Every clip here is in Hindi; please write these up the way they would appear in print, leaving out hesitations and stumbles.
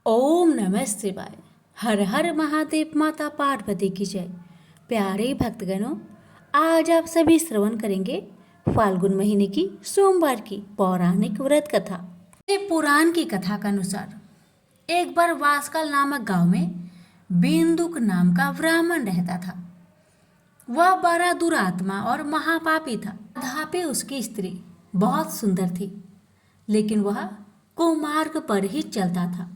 ओम नमः शिवाय। हर हर महादेव। माता पार्वती की जय। प्यारे भक्तगणों, आज आप सभी श्रवण करेंगे फाल्गुन महीने की सोमवार की पौराणिक व्रत कथा। ये पुराण की कथा के अनुसार एक बार वासकल नामक गांव में बिंदुक नाम का ब्राह्मण रहता था। वह बड़ा दुरात्मा और महापापी था। तथापि उसकी स्त्री बहुत सुंदर थी, लेकिन वह कुमार्ग पर ही चलता था।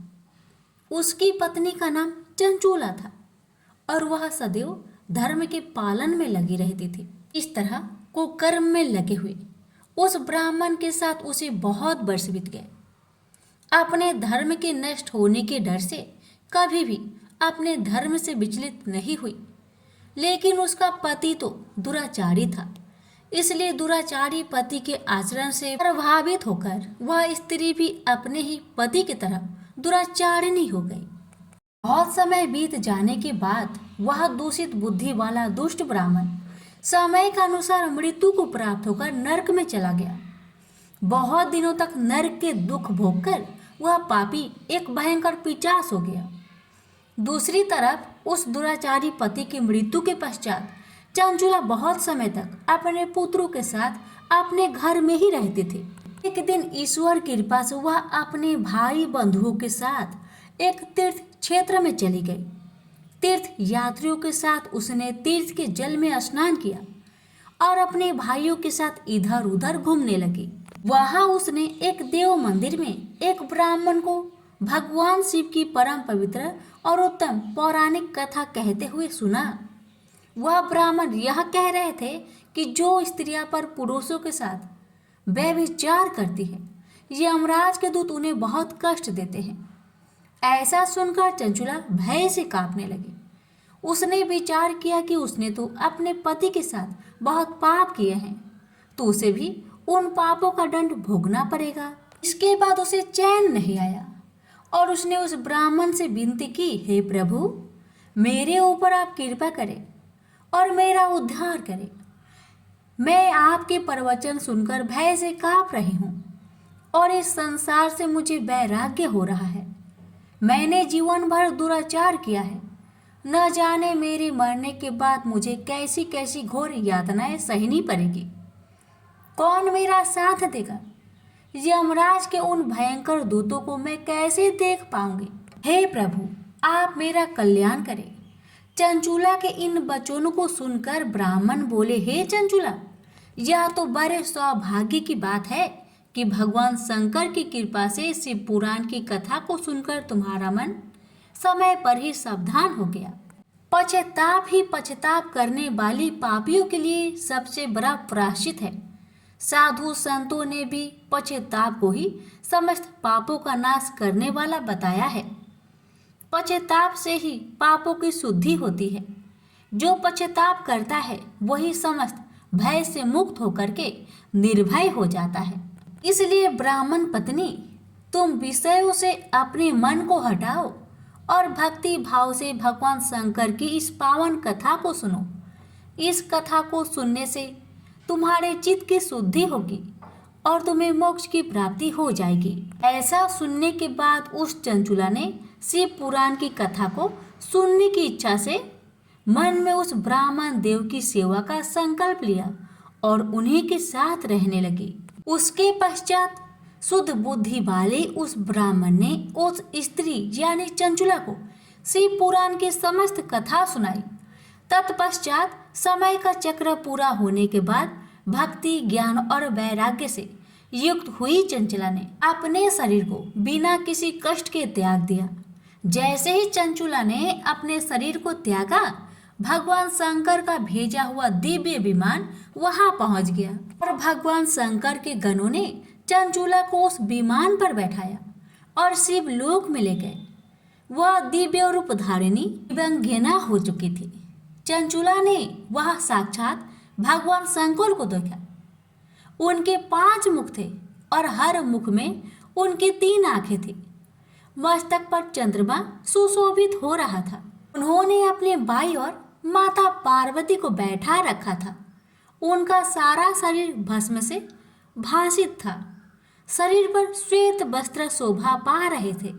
उसकी पत्नी का नाम चंचूला था और वह सदैव धर्म के पालन में लगी रहती थी। इस तरह कुकर्म में लगे हुए उस ब्राह्मण के साथ उसे बहुत वर्ष बीत गए। अपने धर्म के नष्ट होने के डर से कभी भी अपने धर्म से विचलित नहीं हुई। लेकिन उसका पति तो दुराचारी था, इसलिए दुराचारी पति के आचरण से प्रभावित होकर वह स्त्री भी अपने ही पति की तरह दुराचारिणी हो गई। बहुत समय बीत जाने के बाद वह दूषित बुद्धि वाला दुष्ट ब्राह्मण समय के अनुसार मृत्यु को प्राप्त होकर नरक में चला गया। बहुत दिनों तक नरक के दुख भोगकर वह पापी एक भयंकर पिशाच हो गया। दूसरी तरफ उस दुराचारी पति की मृत्यु के पश्चात चंचुला बहुत समय तक अपने पुत्रों के साथ अपने घर में ही रहती थी। एक दिन ईश्वर की कृपा से वह अपने भाई बंधुओं के साथ एक तीर्थ क्षेत्र में चली गई। तीर्थ यात्रियों के साथ उसने तीर्थ के जल में स्नान किया और अपने भाइयों के साथ इधर उधर घूमने लगी। वहां उसने एक देव मंदिर में एक ब्राह्मण को भगवान शिव की परम पवित्र और उत्तम पौराणिक कथा कहते हुए सुना। वह ब्राह्मण यह कह रहे थे कि जो स्त्रियां पर पुरुषों के साथ व्यभिचार करती है, यमराज के दूत उन्हें बहुत कष्ट देते हैं। ऐसा सुनकर चंचुला भय से कांपने लगी। उसने विचार किया कि उसने तो अपने पति के साथ बहुत पाप किए हैं, तो उसे भी उन पापों का दंड भोगना पड़ेगा। इसके बाद उसे चैन नहीं आया और उसने उस ब्राह्मण से विनती की, हे प्रभु, मेरे ऊपर आप कृपा करें और मेरा उद्धार करें। मैं आपके प्रवचन सुनकर भय से कांप रही हूँ और इस संसार से मुझे वैराग्य हो रहा है। मैंने जीवन भर दुराचार किया है। न जाने मेरे मरने के बाद मुझे कैसी कैसी घोर यातनाएं सहनी पड़ेगी। कौन मेरा साथ देगा? यमराज के उन भयंकर दूतों को मैं कैसे देख पाऊंगी? हे प्रभु, आप मेरा कल्याण करें। चंचूला के इन वचनों को सुनकर ब्राह्मण बोले, हे चंचूला, यह तो बड़े सौभाग्य की बात है कि भगवान शंकर की कृपा से शिव पुराण की कथा को सुनकर तुम्हारा मन समय पर ही सावधान हो गया। पश्चाताप ही पश्चाताप करने वाली पापियों के लिए सबसे बड़ा प्रायश्चित है। साधु संतों ने भी पश्चाताप को ही समस्त पापों का नाश करने वाला बताया है। पश्चाताप से ही पापों की शुद्धि होती है। जो पश्चाताप करता है वही समस्त भय से मुक्त होकर के निर्भय हो जाता है। इसलिए ब्राह्मण पत्नी, तुम विषयों से अपने मन को हटाओ और भक्ति भाव से भगवान शंकर की इस पावन कथा को सुनो। इस कथा को सुनने से तुम्हारे चित्त की शुद्धि होगी और तुम्हें मोक्ष की प्राप्ति हो जाएगी। ऐसा सुनने के बाद उस चंचुला ने शिव पुराण की कथा को सुनने की इच्छा से मन में उस ब्राह्मण देव की सेवा का संकल्प लिया और उन्हीं के साथ रहने लगी। उसके पश्चात शुद्ध बुद्धि वाले उस ब्राह्मण ने उस स्त्री यानी चंचुला को शिव पुराण की समस्त कथा सुनाई। तत्पश्चात समय का चक्र पूरा होने के बाद भक्ति, ज्ञान और वैराग्य से युक्त हुई चंचुला ने अपने शरीर को बिना किसी कष्ट के त्याग दिया। जैसे ही चंचुला ने अपने शरीर को त्यागा, भगवान शंकर का भेजा हुआ दिव्य विमान वहां पहुंच गया और भगवान शंकर के गणों ने चंचुला को उस विमान पर बैठाया और शिव लोक में ले गए। वह दिव्य रूप धारिणी दिव्यांगना हो चुकी थी। चंचुला ने वह साक्षात भगवान शंकर को देखा। उनके 5 मुख थे और हर मुख में उनकी 3 आंखें थी। मस्तक पर चंद्रमा सुशोभित हो रहा था। उन्होंने अपने बाई और माता पार्वती को बैठा रखा था। उनका सारा शरीर भस्म से भासित था। शरीर पर श्वेत वस्त्र शोभा पा रहे थे।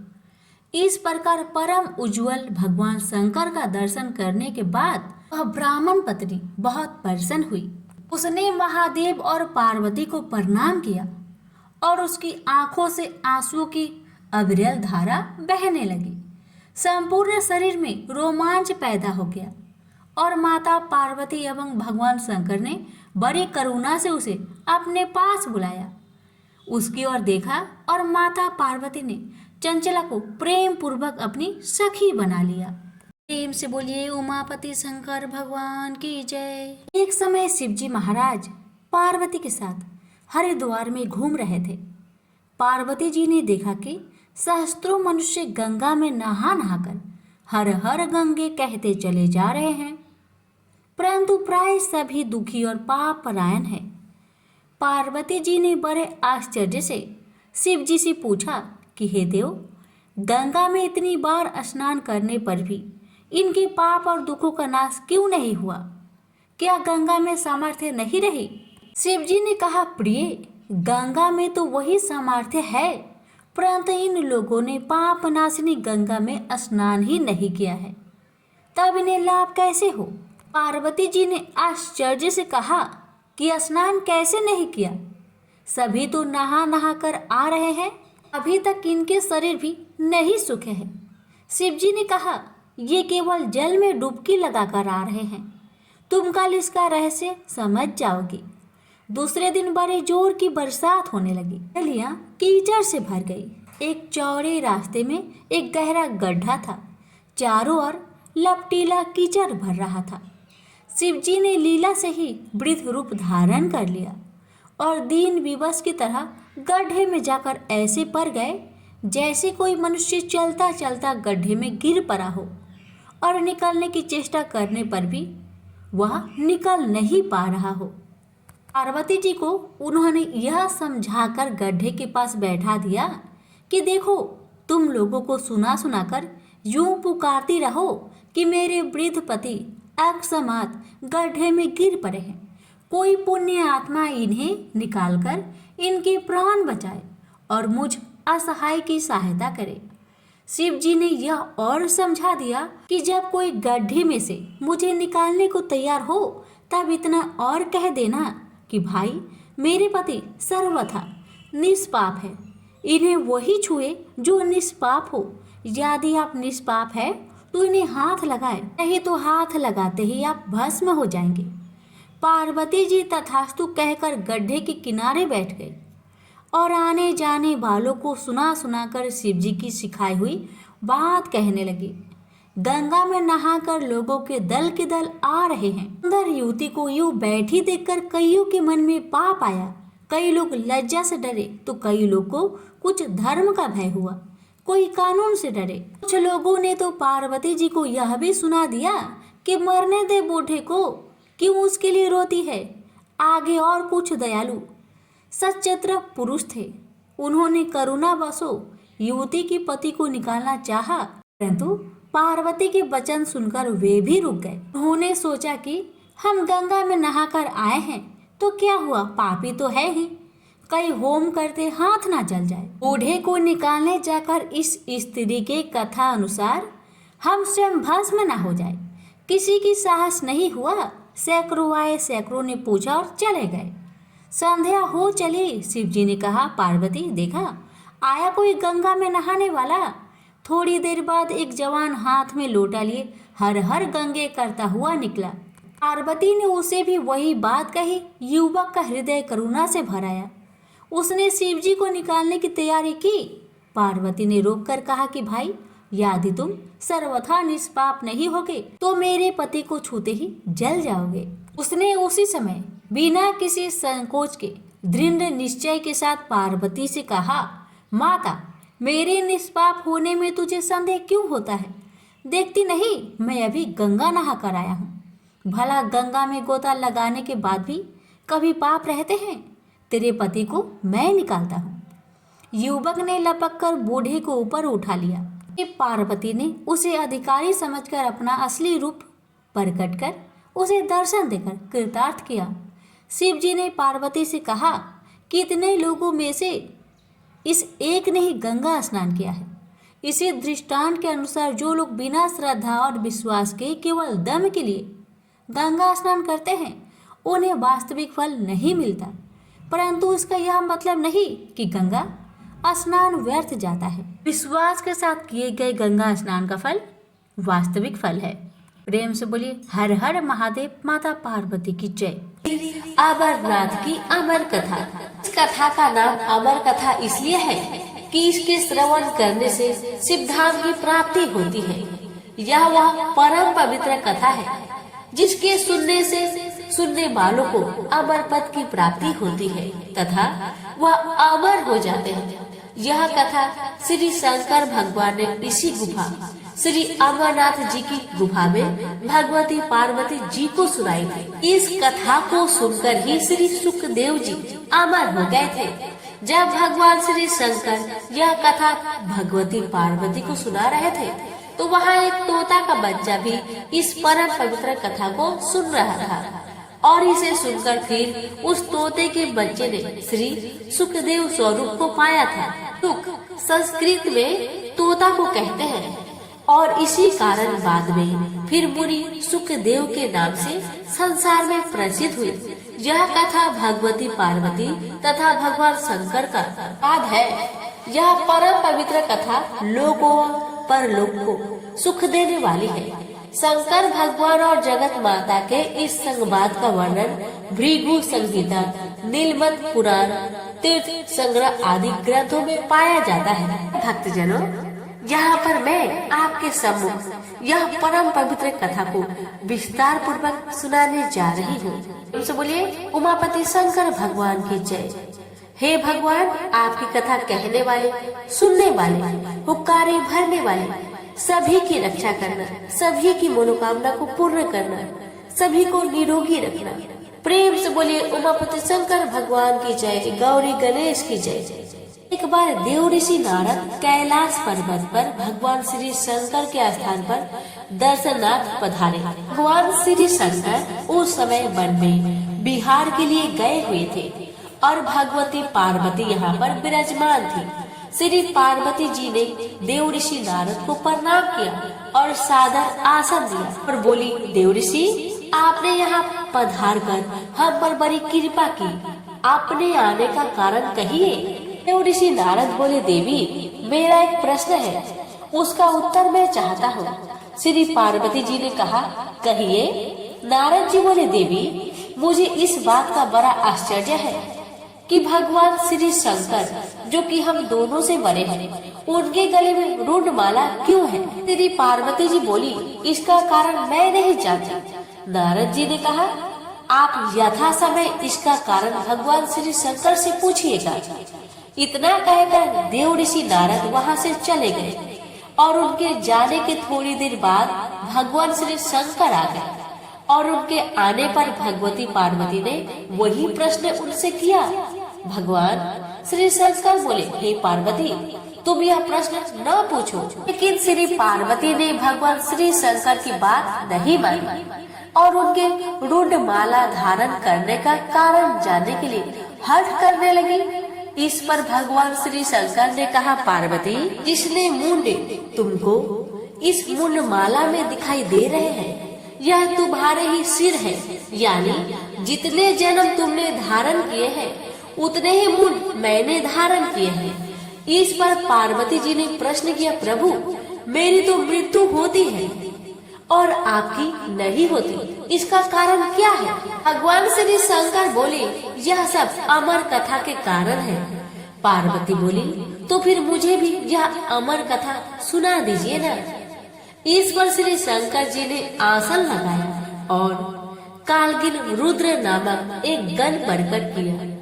इस प्रकार परम उज्जवल भगवान शंकर का दर्शन करने के बाद वह ब्राह्मण पत्नी बहुत प्रसन्न हुई। उसने महादेव और पार्वती को प्रणाम किया और उसकी आंखों से आंसुओं की अविरल धारा बहने लगी। संपूर्ण शरीर में रोमांच पैदा हो गया और माता पार्वती एवं भगवान शंकर ने बड़ी करुणा से उसे अपने पास बुलाया, उसकी ओर देखा और माता पार्वती ने चंचला को प्रेम पूर्वक अपनी सखी बना लिया। प्रेम से बोलिए उमापति शंकर भगवान की जय। एक समय शिवजी महाराज पार्वती के साथ हरिद्वार में घूम रहे थे। पार्वती जी ने देखा कि सहस्त्रों मनुष्य गंगा में नहा नहाकर हर हर गंगे कहते चले जा रहे हैं, परंतु प्राय सभी दुखी और पाप परायण हैं। पार्वती जी ने बड़े आश्चर्य से शिव जी से पूछा कि हे देव, गंगा में इतनी बार स्नान करने पर भी इनके पाप और दुखों का नाश क्यों नहीं हुआ? क्या गंगा में सामर्थ्य नहीं रही? शिव जी ने कहा, प्रिय, गंगा में तो वही सामर्थ्य है, परंतु इन लोगों ने पाप नाशिनी गंगा में स्नान ही नहीं किया है, तब इन्हें लाभ कैसे हो? पार्वती जी ने आश्चर्य से कहा कि स्नान कैसे नहीं किया? सभी तो नहा नहा कर आ रहे हैं, अभी तक इनके शरीर भी नहीं सूखे हैं। शिव जी ने कहा, ये केवल जल में डुबकी लगाकर आ रहे हैं, तुम कल इसका रहस्य समझ जाओगी। दूसरे दिन बड़े जोर की बरसात होने लगी। गलियां कीचड़ से भर गई। एक चौड़े रास्ते में एक गहरा गड्ढा था, चारों ओर लपटीला कीचड़ भर रहा था। शिवजी ने लीला से ही वृद्ध रूप धारण कर लिया और दीन विवश की तरह गड्ढे में जाकर ऐसे पड़ गए जैसे कोई मनुष्य चलता चलता गड्ढे में गिर पड़ा हो और निकलने की चेष्टा करने पर भी वह निकल नहीं पा रहा हो। पार्वती जी को उन्होंने यह समझाकर गड्ढे के पास बैठा दिया कि देखो, तुम लोगों को सुना सुनाकर यूं पुकारती रहो कि मेरे वृद्ध पति अकस्मात गड्ढे में गिर पड़े हैं, कोई पुण्य आत्मा इन्हें निकालकर इनके प्राण बचाए और मुझ असहाय की सहायता करे। शिव जी ने यह और समझा दिया कि जब कोई गड्ढे में से मुझे निकालने को तैयार हो तब इतना और कह देना कि भाई, मेरे पति सर्वथा निष्पाप है, इन्हें वही छुए जो निष्पाप हो। यदि आप निष्पाप है तो इन्हें हाथ लगाए, नहीं तो हाथ लगाते ही आप भस्म हो जाएंगे। पार्वती जी तथास्तु कहकर गड्ढे के किनारे बैठ गई और आने जाने वालों को सुना सुनाकर शिव जी की सिखाई हुई बात कहने लगी। गंगा में नहाकर लोगों के दल आ रहे हैं। सुंदर युवती को यूं बैठी देखकर कईयों के मन में पाप आया। कई लोग लज्जा से डरे तो कई लोग को कुछ धर्म का भय हुआ, कोई कानून से डरे। कुछ लोगों ने तो पार्वती जी को यह भी सुना दिया कि मरने दे बूढ़े को, क्यों उसके लिए रोती है। आगे और कुछ दयालु सच्चरित्र पुरुष थे, उन्होंने करुणा बसो युवती की पति को निकालना चाहा, परंतु पार्वती के वचन सुनकर वे भी रुक गए। उन्होंने सोचा कि हम गंगा में नहाकर आए हैं तो क्या हुआ, पापी तो है ही, कई होम करते हाथ ना जल जाए। बूढ़े को निकालने जाकर इस स्त्री के कथा अनुसार हम स्वयं भस्म न हो जाए। किसी की साहस नहीं हुआ, सैकड़ों आए, सैकड़ों ने पूछा और चले गए। संध्या हो चली। शिव जी ने कहा, पार्वती, देखा आया कोई गंगा में नहाने वाला। थोड़ी देर बाद एक जवान हाथ में लोटा लिए हर हर गंगे करता हुआ निकला। पार्वती ने उसे भी वही बात कही। युवक का हृदय करुणा से भर आया। उसने शिव जी को निकालने की तैयारी की। पार्वती ने रोककर कहा कि भाई, यदि तुम सर्वथा निष्पाप नहीं होगे तो मेरे पति को छूते ही जल जाओगे। उसने उसी समय बिना किसी संकोच के दृढ़ निश्चय के साथ पार्वती से कहा, माता, मेरे निष्पाप होने में तुझे संदेह क्यों होता है? देखती नहीं मैं अभी गंगा नहा कर आया हूँ। भला गंगा में गोता लगाने के बाद भी कभी पाप रहते हैं? तेरे पति को मैं निकालता हूँ। युवक ने लपक कर बूढ़े को ऊपर उठा लिया। पार्वती ने उसे अधिकारी समझकर अपना असली रूप प्रकट कर उसे दर्शन देकर कृतार्थ किया। शिव जी ने पार्वती से कहा, कितने लोगों में से इस एक ने ही गंगा स्नान किया है, इसी दृष्टांत के अनुसार जो लोग बिना श्रद्धा और विश्वास के केवल दम के लिए गंगा स्नान करते हैं उन्हें वास्तविक फल नहीं मिलता, परंतु इसका यह मतलब नहीं कि गंगा स्नान व्यर्थ जाता है। विश्वास के साथ किए गए गंगा स्नान का फल वास्तविक फल है। प्रेम से बोलिए हर हर महादेव, माता पार्वती की जय। अमरनाथ की अमर कथा। इस कथा का नाम अमर कथा इसलिए है कि इसके श्रवण करने से सिद्धांत की प्राप्ति होती है। यह वह परम पवित्र कथा है जिसके सुनने से सुनने वालों को अमर पद की प्राप्ति होती है तथा वह अमर हो जाते हैं। यह कथा श्री शंकर भगवान ने इसी गुफा श्री अमरनाथ जी की गुफा में भगवती पार्वती जी को सुनाई थी। इस कथा को सुनकर ही श्री सुखदेव जी अमर हो गए थे। जब भगवान श्री शंकर यह कथा भगवती पार्वती को सुना रहे थे तो वहाँ एक तोता का बच्चा भी इस परम पवित्र कथा को सुन रहा था और इसे सुनकर फिर उस तोते के बच्चे ने श्री सुखदेव स्वरूप को पाया था। सुख संस्कृत में तोता को कहते हैं और इसी कारण बाद में फिर मुनि सुखदेव के नाम से संसार में प्रसिद्ध हुई। यह कथा भगवती पार्वती तथा भगवान शंकर का याद है। यह परम पवित्र कथा लोगों परलोक को सुख देने वाली है। शंकर भगवान और जगत माता के इस संवाद का वर्णन भृगु संहिता, नीलमत पुराण, तीर्थ संग्रह आदि ग्रंथों में पाया जाता है। भक्तजनों, यहाँ पर मैं आपके सम्मुख यह परम पवित्र कथा को विस्तार पूर्वक सुनाने जा रही हूँ। तुमसे बोलिए उमापति शंकर भगवान की जय। हे भगवान, आपकी कथा कहने वाले, सुनने वाले, हुक्कारे भरने वाले सभी की रक्षा करना, सभी की मनोकामना को पूर्ण करना, सभी को निरोगी रखना। प्रेम से बोलिए उमापति शंकर भगवान की जय, गौरी गणेश की जय। एक बार देव ऋषि नारद कैलाश पर्वत पर भगवान श्री शंकर के स्थान पर दर्शनार्थ पधारे। भगवान श्री शंकर उस समय वन में विहार के लिए गए हुए थे और भगवती पार्वती यहाँ पर विराजमान थी। श्री पार्वती जी ने देव ऋषि नारद को प्रणाम किया और सादर आसन दिया और बोली, देव ऋषि, आपने यहाँ पधार कर हम पर बड़ी कृपा की, आपने आने का कारण कहिए। देव ऋषि नारद बोले, देवी, मेरा एक प्रश्न है, उसका उत्तर मैं चाहता हूँ। श्री पार्वती जी ने कहा, कहिए। नारद जी बोले, देवी, मुझे इस बात का बड़ा आश्चर्य है कि भगवान श्री शंकर जो कि हम दोनों से बड़े हैं, उनके गले में रुंड माला क्यों है? श्री पार्वती जी बोली, इसका कारण मैं नहीं जानती। नारद जी ने कहा, आप यथा समय इसका कारण भगवान श्री शंकर से पूछिएगा। इतना कहकर देव ऋषि नारद वहाँ से चले गए और उनके जाने के थोड़ी देर बाद भगवान श्री शंकर आ गए और उनके आने पर भगवती पार्वती ने वही प्रश्न उनसे किया। भगवान श्री शंकर बोले, हे पार्वती, तुम यह प्रश्न न पूछो। लेकिन श्री पार्वती ने भगवान श्री शंकर की बात नहीं मानी और उनके रुंड माला धारण करने का कारण जानने के लिए हठ करने लगी। इस पर भगवान श्री शंकर ने कहा, पार्वती, जिसने मुंड तुमको इस मुंड माला में दिखाई दे रहे हैं, यह तुम्हारे ही सिर है, यानी जितने जन्म तुमने धारण किए हैं उतने ही मुंड मैंने धारण किए हैं। इस पर पार्वती जी ने प्रश्न किया, प्रभु, मेरी तो मृत्यु होती है और आपकी नहीं होती, इसका कारण क्या है? भगवान श्री शंकर बोले, यह सब अमर कथा के कारण है। पार्वती बोली, तो फिर मुझे भी यह अमर कथा सुना दीजिए ना। इस पर श्री शंकर जी ने आसन लगाया और कालगिन रुद्र नामक एक गण प्रकट किया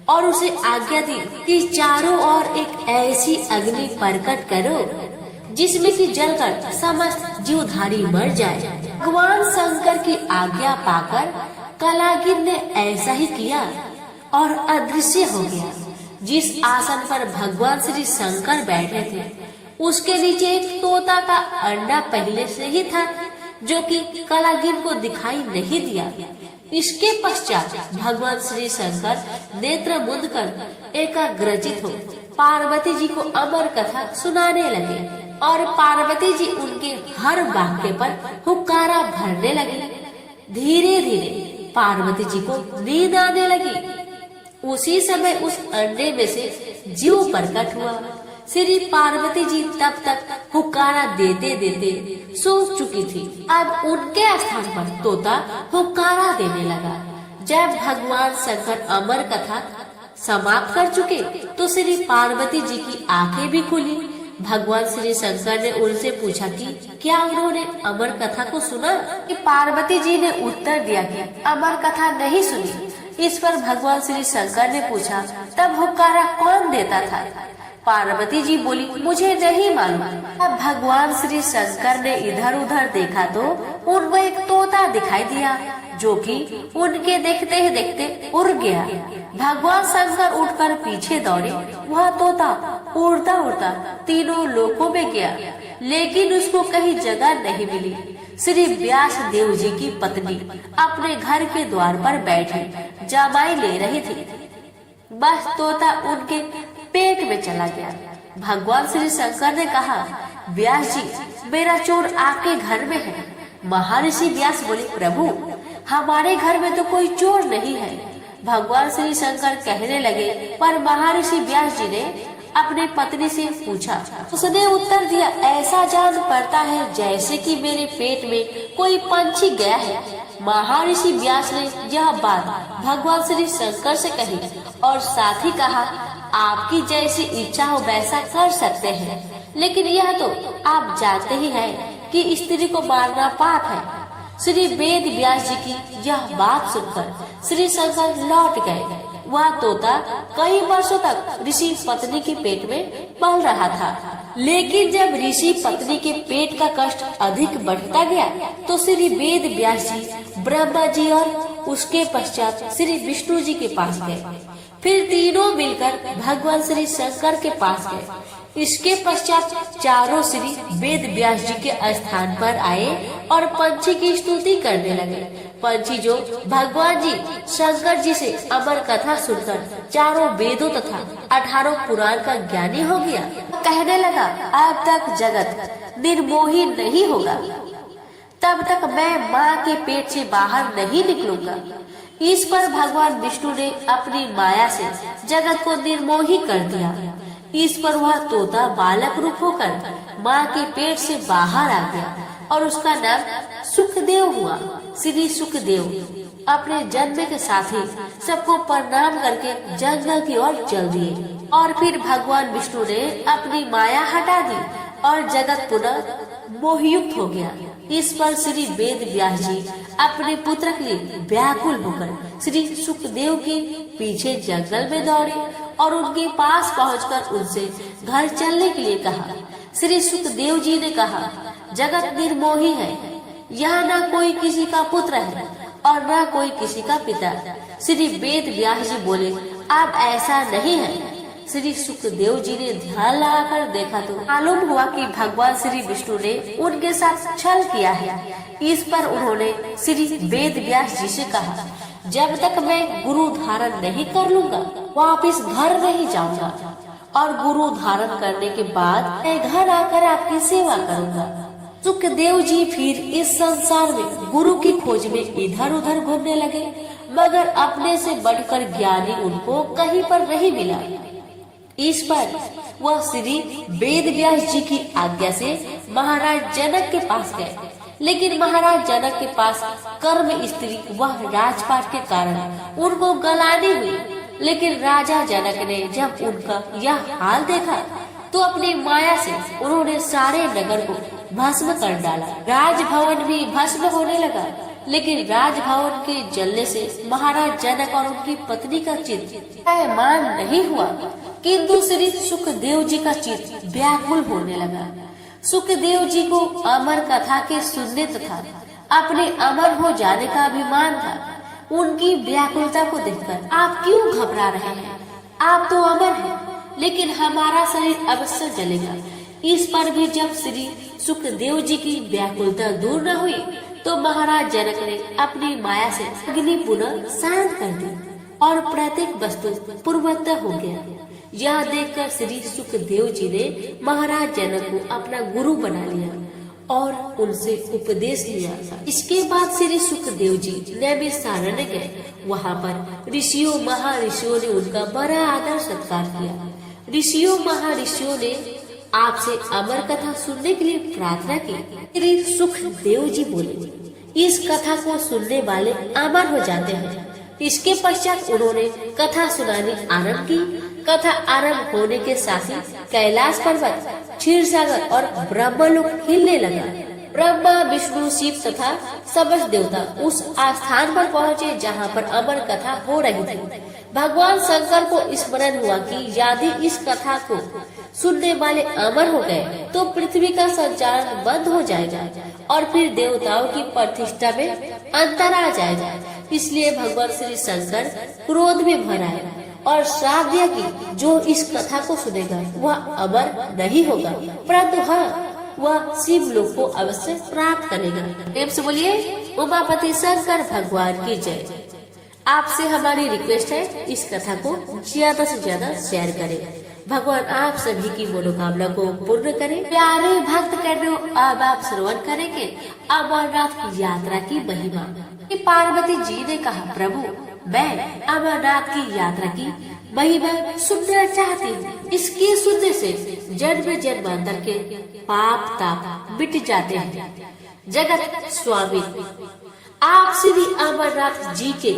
और उसे आज्ञा दी कि चारों ओर एक ऐसी अग्नि प्रकट करो जिसमें कि जलकर समस्त जीवधारी मर जाए। भगवान शंकर की आज्ञा पाकर कालागिन ने ऐसा ही किया और अदृश्य हो गया। जिस आसन पर भगवान श्री शंकर बैठे थे उसके नीचे एक तोता का अंडा पहले से ही था जो कि कालागिन को दिखाई नहीं दिया। इसके पश्चात भगवान श्री शंकर नेत्र मूंद कर एकाग्रचित हो पार्वती जी को अमर कथा सुनाने लगे। और पार्वती जी उनके हर वाक्य पर हुक्कारा भरने लगी। धीरे धीरे पार्वती जी को नींद आने लगी। उसी समय उस अंडे में से जीव प्रकट हुआ। श्री पार्वती जी तब तक हुक्कारा देते देते सो चुकी थी। अब उनके स्थान पर तोता हुक्कारा देने लगा। जब भगवान शंकर अमर कथा समाप्त कर चुके तो श्री पार्वती जी की आंखें भी खुली। भगवान श्री शंकर ने उनसे पूछा कि क्या उन्होंने अमर कथा को सुना? कि पार्वती जी ने उत्तर दिया कि अमर कथा नहीं सुनी। इस पर भगवान श्री शंकर ने पूछा, तब हुक्कारा कौन देता था? पार्वती जी बोली, मुझे नहीं मालूम। अब भगवान श्री शंकर ने इधर उधर देखा तो उनको एक तोता दिखाई दिया जो कि उनके देखते ही देखते उड़ गया। भगवान शंकर उठकर पीछे दौड़े। वह तोता उड़ता उड़ता तीनों लोकों में गया, लेकिन उसको कहीं जगह नहीं मिली। श्री व्यास देव जी की पत्नी अपने घर के द्वार पर बैठी जमाई ले रही थी। बस तोता उनके पेट में चला गया। भगवान श्री शंकर ने कहा, व्यास जी, मेरा चोर आपके घर में है। महर्षि व्यास बोले, प्रभु, हमारे घर में तो कोई चोर नहीं है। भगवान श्री शंकर कहने लगे, पर महर्षि व्यास जी ने अपने पत्नी से पूछा। उसने उत्तर दिया, ऐसा जान पड़ता है जैसे कि मेरे पेट में कोई पंछी गया है। महर्षि व्यास ने यह बात भगवान श्री शंकर से कही और साथ ही कहा, आपकी जैसी इच्छा हो वैसा कर सकते हैं, लेकिन यह तो आप जानते ही हैं कि स्त्री को मारना पाप है। श्री वेद व्यास जी की यह बात सुनकर श्री शंकर लौट गए। वह तोता कई वर्षों तक ऋषि पत्नी के पेट में पल रहा था, लेकिन जब ऋषि पत्नी के पेट का कष्ट अधिक बढ़ता गया तो श्री वेद व्यास जी ब्रह्मा जी और उसके पश्चात श्री विष्णु जी के पास गए। फिर तीनों मिलकर भगवान श्री शंकर के पास गए। इसके पश्चात चारों श्री वेद व्यास जी के स्थान पर आए और पंछी की स्तुति करने लगे। पंछी जो भगवान जी शंकर जी से अमर कथा सुनकर चारों वेदों तथा 18 पुराण का ज्ञानी हो गया, कहने लगा, अब तक जगत निर्मोही नहीं होगा, तब तक मैं माँ के पेट से बाहर नहीं निकलूंगा। इस पर भगवान विष्णु ने अपनी माया से जगत को निर्मोही कर दिया। इस पर वह तोता बालक रूप होकर माँ के पेट से बाहर आ गया और उसका नाम सुखदेव हुआ। श्री सुखदेव अपने जन्म के साथ ही सबको प्रणाम करके जंगल की ओर चल दिए और फिर भगवान विष्णु ने अपनी माया हटा दी और जगत पुनः मोहयुक्त हो गया। इस पर श्री वेद व्यास जी अपने पुत्र के लिए व्याकुल होकर श्री सुखदेव के पीछे जंगल में दौड़े और उनके पास पहुंचकर उनसे घर चलने के लिए कहा। श्री सुखदेव जी ने कहा, जगत निर्मोही है, यहाँ न कोई किसी का पुत्र है और न कोई किसी का पिता। श्री वेद व्यास जी बोले, अब ऐसा नहीं है। श्री सुखदेव जी ने ध्यान लगाकर देखा तो मालूम हुआ कि भगवान श्री विष्णु ने उनके साथ छल किया है। इस पर उन्होंने श्री वेद व्यास जी से कहा, जब तक मैं गुरु धारण नहीं कर लूंगा वापिस घर नहीं जाऊंगा और गुरु धारण करने के बाद मैं घर आकर आपकी सेवा करूंगा। सुखदेव जी फिर इस संसार में गुरु की खोज में इधर उधर घूमने लगे, मगर अपने से बढ़कर ज्ञानी उनको कहीं पर नहीं मिला। इस पर वह श्री वेद व्यास जी की आज्ञा से महाराज जनक के पास गए, लेकिन महाराज जनक के पास कर्म स्त्री वह राजपाट के कारण उनको गलानी हुई। लेकिन राजा जनक ने जब उनका यह हाल देखा तो अपनी माया से उन्होंने सारे नगर को भस्म कर डाला। राजभवन भी भस्म होने लगा, लेकिन राजभवन के जलने से महाराज जनक और उनकी पत्नी का चित्त मान नहीं हुआ, किंतु श्री सुखदेव जी का चित्त व्याकुल होने लगा। सुखदेव जी को अमर कथा के सुनने तथा अपने अमर हो जाने का अभिमान था। उनकी व्याकुलता को देखकर आप क्यों घबरा रहे हैं? आप तो अमर हैं, लेकिन हमारा शरीर अवश्य जलेगा। इस पर भी जब श्री सुखदेव जी की व्याकुलता दूर न हुई तो महाराज जनक ने अपनी माया से अग्नि पुनः शांत कर दी और प्रत्येक वस्तु पूर्ववत हो गया। यह देखकर श्री सुखदेव जी ने महाराज जनक को अपना गुरु बना लिया और उनसे उपदेश लिया। इसके बाद श्री सुखदेव जी नैमिषारण्य गए। वहाँ पर ऋषियों महर्षियों ने उनका बड़ा आदर सत्कार किया। ऋषियों महर्षियों ने आपसे अमर कथा सुनने के लिए प्रार्थना की। श्री सुखदेव जी बोले, इस कथा को सुनने वाले अमर हो जाते हैं। इसके पश्चात उन्होंने कथा सुनानी आरंभ की। कथा आरंभ होने के साथ ही कैलाश पर्वत, क्षीर सागर और ब्रह्मलोक हिलने लगा। ब्रह्मा, विष्णु, शिव तथा समस्त देवता उस स्थान पर पहुँचे जहाँ पर अमर कथा हो रही थी। भगवान शंकर को स्मरण हुआ कि यदि इस कथा को सुनने वाले अमर हो गए तो पृथ्वी का संचालन बंद हो जाएगा और फिर देवताओं की प्रतिष्ठा में अंतर आ जाएगा। इसलिए भगवान श्री शंकर क्रोध में भर आए और श्राप दिया कि जो इस कथा को सुनेगा वह अमर नहीं होगा, परंतु हाँ, वह शिव लोक को अवश्य प्राप्त करेगा। प्रेम से बोलिए उमापति शंकर भगवान की जय। आपसे हमारी रिक्वेस्ट है, इस कथा को ज्यादा से ज्यादा शेयर करें। भगवान आप सभी की मनोकामना को पूर्ण करें। प्यारे भक्त कन्यो, अब आप श्रवण करेंगे अमरनाथ यात्रा की महिमा। पार्वती जी ने कहा, प्रभु मैं अमरनाथ की यात्रा की महिमा सुनना चाहती हूँ। इसके सुनने से जन्म जन्मांतर के पाप ताप मिट जाते हैं। जगत स्वामी आप श्री अमरनाथ जी के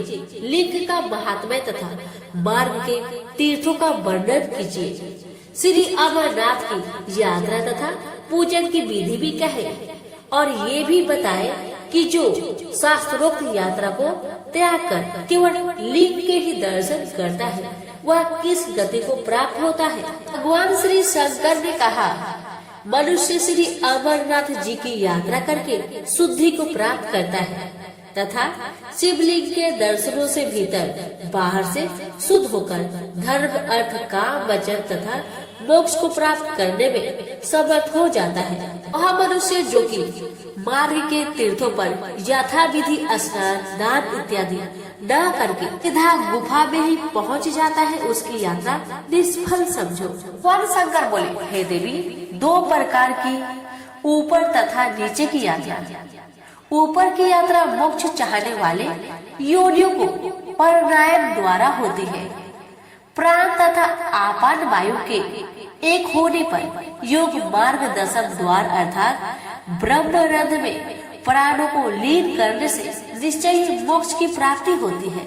लिंग का महात्म्य तथा मार्ग के तीर्थों का वर्णन कीजिए। श्री अमरनाथ की यात्रा तथा पूजन की विधि भी कहे और ये भी बताए कि जो शास्त्रोक्त यात्रा को त्याग कर केवल लिंग के ही दर्शन करता है वह किस गति को प्राप्त होता है। भगवान श्री शंकर ने कहा, मनुष्य श्री अमरनाथ जी की यात्रा करके शुद्धि को प्राप्त करता है तथा शिवलिंग के दर्शनों से भीतर बाहर से शुद्ध होकर धर्म, अर्थ, काम, वचन तथा मोक्ष को प्राप्त करने में समर्थ हो जाता है। वह मनुष्य जो कि मार्ग के तीर्थों पर यथा विधि स्नान, दान इत्यादि न करके सीधा गुफा में ही पहुंच जाता है, उसकी यात्रा निष्फल समझो। भगवान शंकर बोले, हे देवी, दो प्रकार की ऊपर तथा नीचे की यात्रा। ऊपर की यात्रा मोक्ष चाहने वाले योनियों को प्राणायाम द्वारा होती है। प्राण तथा आपान वायु के एक होने पर योग मार्ग दशम द्वार अर्थात ब्रह्मरंध्र में प्राणों को लीन करने से निश्चय ही मोक्ष की प्राप्ति होती है।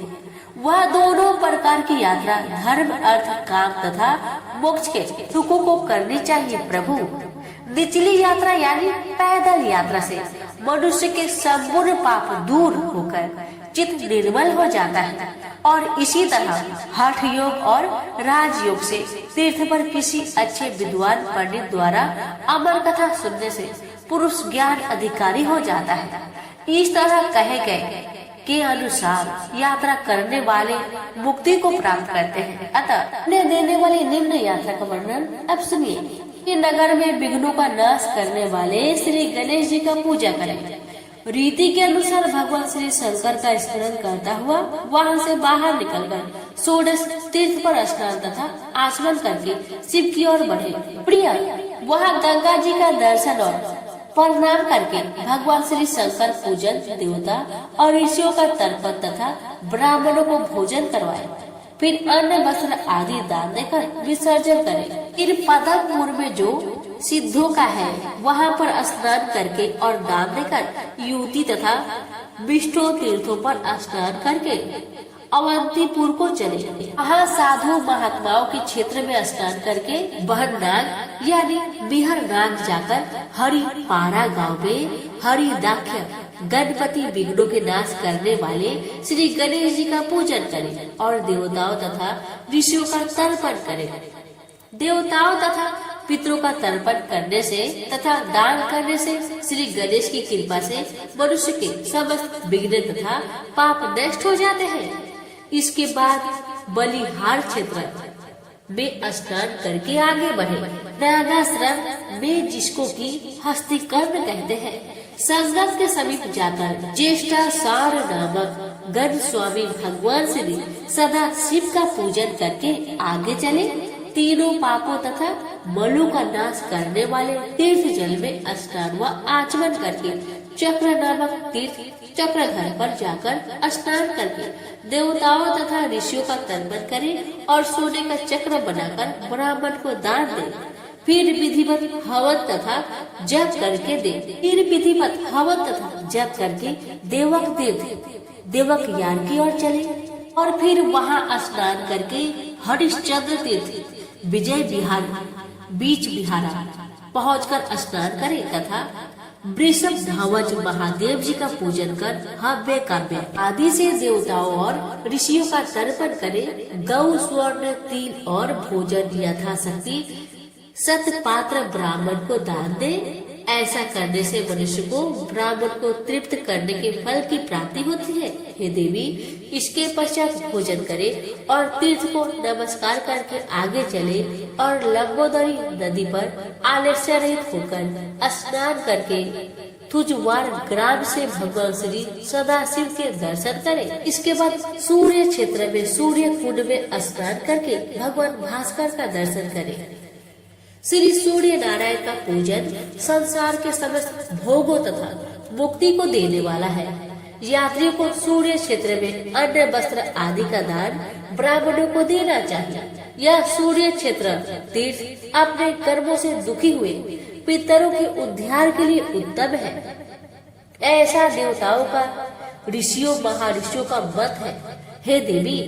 वह दोनों प्रकार की यात्रा धर्म, अर्थ, काम तथा मोक्ष के सुखों को करनी चाहिए। प्रभु, निचली यात्रा यानी पैदल यात्रा से मनुष्य के संपूर्ण पाप दूर होकर चित्त निर्मल हो जाता है और इसी तरह हठ योग और राजयोग से तीर्थ पर किसी अच्छे विद्वान पंडित द्वारा अमर कथा सुनने से पुरुष ज्ञान अधिकारी हो जाता है। इस तरह कहे गए के अनुसार यात्रा करने वाले मुक्ति को प्राप्त करते हैं। अतः देने वाली निम्न यात्रा का वर्णन अब सुनिए। कि नगर में विघ्नों का नाश करने वाले श्री गणेश जी का पूजा करें। रीति के अनुसार भगवान श्री शंकर का स्मरण करता हुआ वहां से बाहर निकलकर षोडश तीर्थ पर स्नान तथा आचमन करके शिव की ओर बढ़े। प्रिय, वहां गंगा जी का दर्शन और प्रणाम करके भगवान श्री शंकर पूजन, देवता और ऋषियों का तर्पण तथा ब्राह्मणों को भोजन करवाए। फिर अन्न वस्त्र आदि दान देकर विसर्जन करें। फिर पदमपुर में जो सिद्धों का है वहां पर स्नान करके और दान देकर युवती तथा विष्णु तीर्थों पर स्नान करके अवंतीपुर को चले। वहाँ साधु महात्माओं के क्षेत्र में स्नान करके बहनाग यानी बिहर नाग जाकर हरि पारा गांव में हरिदाख्य गणपति विघ्नों के नाश करने वाले श्री गणेश जी का पूजन करें और देवताओं तथा ऋषियों का तर्पण करें। देवताओं तथा पितरों का तर्पण करने से तथा दान करने से श्री गणेश की कृपा से मनुष्य के समस्त विघ्न तथा पाप नष्ट हो जाते हैं। इसके बाद बलिहार क्षेत्र में स्नान करके आगे बढ़े। नागाश्रम में जिसको की हस्तिकर्ण कहते हैं, संगम के समीप जाकर ज्येष्ठा सार नामक गण स्वामी भगवान श्री सदा शिव का पूजन करके आगे चले। तीनों पापों तथा मलों का नाश करने वाले तीर्थ जल में स्नान व आचमन करके चक्र नामक तीर्थ चक्र घर पर जाकर स्नान करके देवताओं तथा ऋषियों का तर्पण करें और सोने का चक्र बनाकर ब्राह्मण को दान दे। फिर विधिवत हवन तथा जप करके दे। फिर विधिवत हवन तथा जप करके देवक तीर्थ देवक यान की ओर चले और फिर वहां स्नान करके हरिश्चंद्र तीर्थ विजय विहार बीच विहारा पहुंचकर स्नान करे तथा वृषभ ध्वज महादेव जी का पूजन कर हव्य काव्य आदि से देवताओं और ऋषियों का तर्पण करे। गौ स्वर्ण तिल और भोजन यथाशक्ति सतपात्र ब्राह्मण को दान दे। ऐसा करने से मनुष्य को ब्राह्मण को तृप्त करने के फल की प्राप्ति होती है। हे देवी, इसके पश्चात भोजन करे और तीर्थ को नमस्कार करके आगे चले और लंबोदरी नदी पर आलस्य रहित होकर स्नान करके तुझवार ग्राम से भगवान श्री सदाशिव के दर्शन करें। इसके बाद सूर्य क्षेत्र में सूर्य कुंड में स्नान करके भगवान भास्कर का दर्शन करें। श्री सूर्य नारायण का पूजन संसार के समस्त भोगों तथा मुक्ति को देने वाला है। यात्रियों को सूर्य क्षेत्र में अन्न वस्त्र आदि का दान ब्राह्मणों को देना चाहिए। यह सूर्य क्षेत्र तीर्थ अपने कर्मों से दुखी हुए पितरों के उद्धार के लिए उत्तम है। ऐसा देवताओं का ऋषियों महर्षियों का मत है। हे देवी,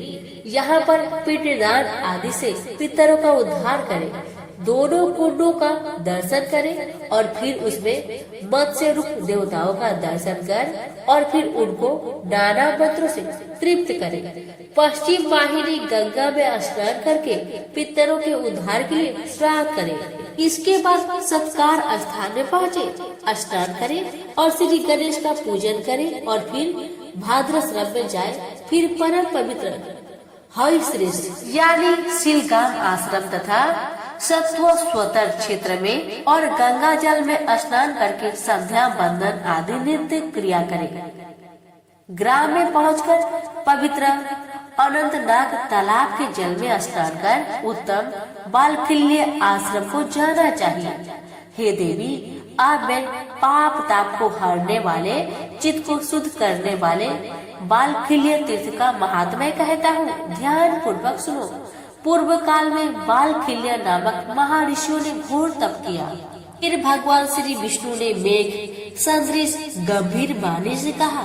यहाँ पर पिंडदान आदि से पितरों का उद्धार करें। दोनों कुंडों का दर्शन करें और फिर उसमें मत्स्य रूप देवताओं का दर्शन कर और फिर उनको नाना मंत्रों से तृप्त करें। पश्चिम वाहिनी गंगा में स्नान करके पितरों के उद्धार के लिए श्राद्ध करें। इसके बाद सत्कार स्थान में पहुँचे, स्नान करें और श्री गणेश का पूजन करें और फिर भाद्रश्रम में जाए। फिर परम पवित्र हरिश्रेष्ठ यानी शिलगाम आश्रम तथा सत्व स्वतर क्षेत्र में और गंगा जल में स्नान करके संध्या बंदन आदि नित्य क्रिया करें। ग्राम में पहुंचकर पवित्र अनंतनाग तालाब के जल में स्नान कर उत्तम बालखिल्य आश्रम को जाना चाहिए। हे देवी, आज मैं पाप ताप को हरने वाले चित्त को शुद्ध करने वाले बालखिल्य तीर्थ का महात्म्य कहता हूँ। ध्यान पूर्वक सुनो। पूर्व काल में बालखिल्य नामक महर्षियों ने घोर तप किया। फिर भगवान श्री विष्णु ने मेघ सदृश गंभीर वाणी से कहा,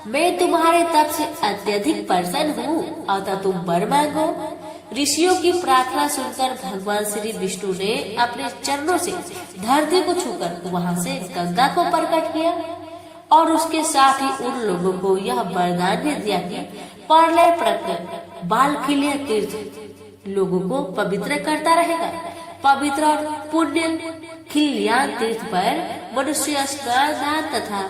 मैं तुम्हारे तप से अत्यधिक प्रसन्न हूँ, अतः तुम वर मांगो। ऋषियों की प्रार्थना सुनकर भगवान श्री विष्णु ने अपने चरणों से धरती को छूकर वहाँ से गंगा को प्रकट किया और उसके साथ ही उन लोगों को यह वरदान भी दिया कि प्रलय प्रकृत बालखिल्य तीर्थ लोगों को पवित्र करता रहेगा। पवित्र और पुण्य खिल्यान तीर्थ पर मनुष्य स्नान दान तथा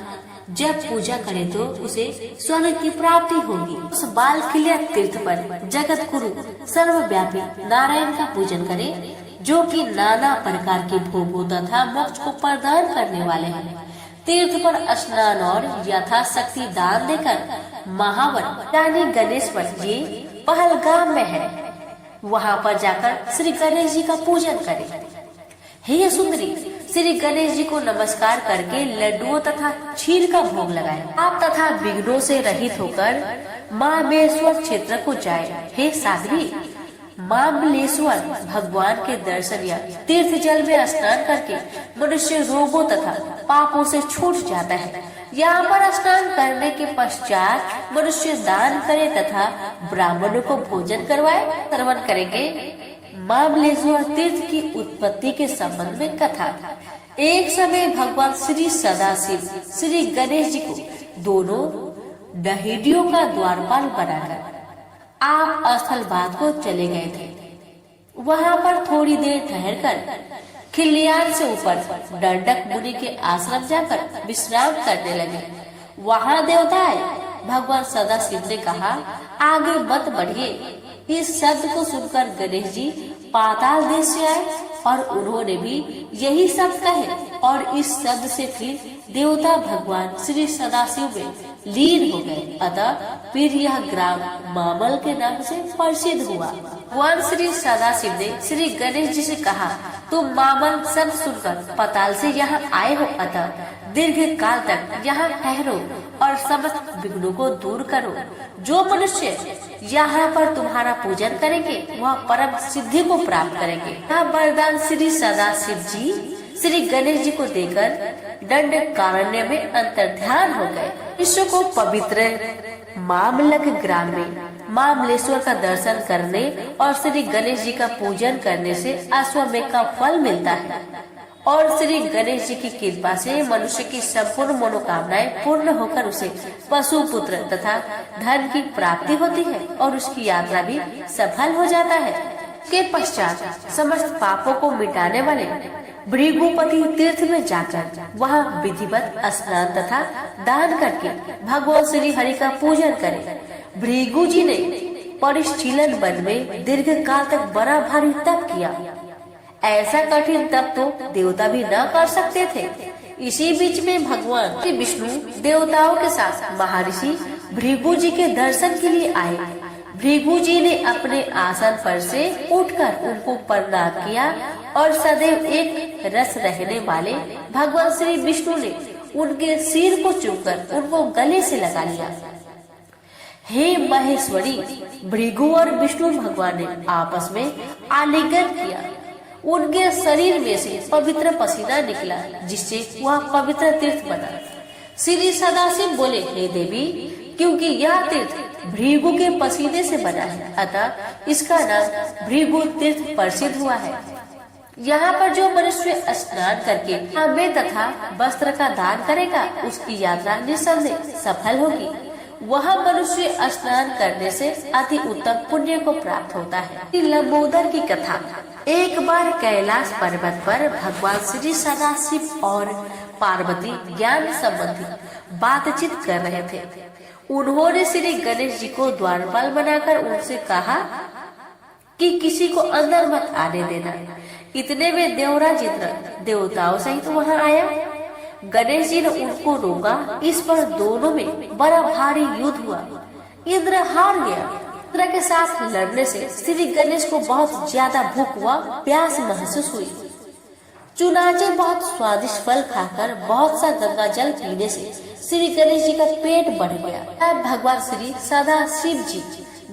जब पूजा करे तो उसे स्वर्ग की प्राप्ति होगी। उस बालखिल्य तीर्थ पर जगत गुरु सर्वव्यापी नारायण का पूजन करे, जो कि नाना प्रकार के भोगों तथा मोक्ष को प्रदान करने वाले हैं। तीर्थ पर स्नान और यथाशक्ति दान देकर महावर यानी गणेश्वर जी पहलगाम में है, वहाँ पर जाकर श्री गणेश जी का पूजन करें। हे सुंदरी, श्री गणेश जी को नमस्कार करके लड्डुओं तथा क्षीर का भोग लगाएं। आप तथा विघ्नों से रहित होकर मामलेश्वर क्षेत्र को जाए। हे साध्वी, मामलेश्वर भगवान के दर्शन या तीर्थ जल में स्नान करके मनुष्य रोगों तथा पापों से छूट जाता है। यहाँ पर स्नान करने के पश्चात मनुष्य दान करे तथा ब्राह्मणों को भोजन करवाए। श्रवण करेंगे मामलेश्वर तीर्थ की उत्पत्ति के संबंध में कथा। एक समय भगवान श्री सदाशिव श्री गणेश जी को दोनों डहेडियों का द्वारपाल बनाकर आप स्थलबाद को चले गए थे। वहाँ पर थोड़ी देर ठहरकर खिलियान से ऊपर दंडक मुनि के आश्रम जाकर विश्राम करने लगे। वहाँ देवता आए। भगवान सदाशिव ने कहा, आगे मत बढ़िए। इस शब्द को सुनकर गणेश जी पाताल देश से आए और उन्होंने भी यही शब्द कहे और इस शब्द से फिर देवता भगवान श्री सदाशिव में लीन हो गए। अतः फिर यह ग्राम मामल के नाम से प्रसिद्ध हुआ। भगवान श्री सदाशिव ने श्री गणेश जी से कहा, तुम मामल शब्द सुनकर पाताल से यहाँ आए हो, अतः दीर्घ काल तक यहाँ ठहरो और समस्त विघ्नों को दूर करो। जो मनुष्य यहाँ पर तुम्हारा पूजन करेंगे वह परम सिद्धि को प्राप्त करेंगे। यह वरदान श्री सदाशिव जी श्री गणेश जी को देकर दंडकारण्य में अंतर्ध्यान हो गए। विश्व को पवित्र मामलक ग्राम में मामलेश्वर का दर्शन करने और श्री गणेश जी का पूजन करने से अश्वमेध का फल मिलता है और श्री गणेश जी की कृपा से मनुष्य की संपूर्ण मनोकामनाएं पूर्ण होकर उसे पशु पुत्र तथा धन की प्राप्ति होती है और उसकी यात्रा भी सफल हो जाता है। के पश्चात समस्त पापों को मिटाने वाले भृगुपति तीर्थ में जाकर वहां विधिवत स्नान तथा दान करके भगवान श्री हरि का पूजन करें। भृगु जी ने परिशीलन वन में दीर्घ काल तक बड़ा भारी तप किया। ऐसा कठिन तप तो देवता भी न कर सकते थे। इसी बीच में भगवान श्री विष्णु देवताओं के साथ महर्षि भृगु जी के दर्शन के लिए आए। भृगु जी ने अपने आसन पर से उठकर उनको प्रणाम किया और सदैव एक रस रहने वाले भगवान श्री विष्णु ने उनके सिर को चूमकर उनको गले से लगा लिया। हे महेश्वरी, भृगु और विष्णु भगवान ने आपस में आलिंगन किया। उनके शरीर में से पवित्र पसीना निकला जिससे वह पवित्र तीर्थ बना। श्री सदाशिव बोले, हे देवी, क्योंकि यह तीर्थ भृगु के पसीने से बना है अतः इसका नाम भृगु तीर्थ प्रसिद्ध हुआ है। यहाँ पर जो मनुष्य स्नान करके हमें तथा वस्त्र का दान करेगा उसकी यात्रा निस्संदेह सफल होगी। वह मनुष्य स्नान करने से अति उत्तम पुण्य को प्राप्त होता है। लंबोदर की कथा। एक बार कैलाश पर्वत पर भगवान श्री सदाशिव और पार्वती ज्ञान संबंधी बातचीत कर रहे थे। उन्होंने श्री गणेश जी को द्वारपाल बनाकर उनसे कहा कि किसी को अंदर मत आने देना। इतने में देवराज इंद्र देवताओं सहित वहां आया। गणेश जी ने उनको रोका। इस पर दोनों में बड़ा भारी युद्ध हुआ। इंद्र हार गया। इंद्र के साथ लड़ने से श्री गणेश को बहुत ज्यादा भूख हुआ, प्यास महसूस हुई। चुनाचे बहुत स्वादिष्ट फल खाकर बहुत सा गंगा जल पीने से श्री गणेश जी का पेट बढ़ गया। तब भगवान श्री सदाशिव जी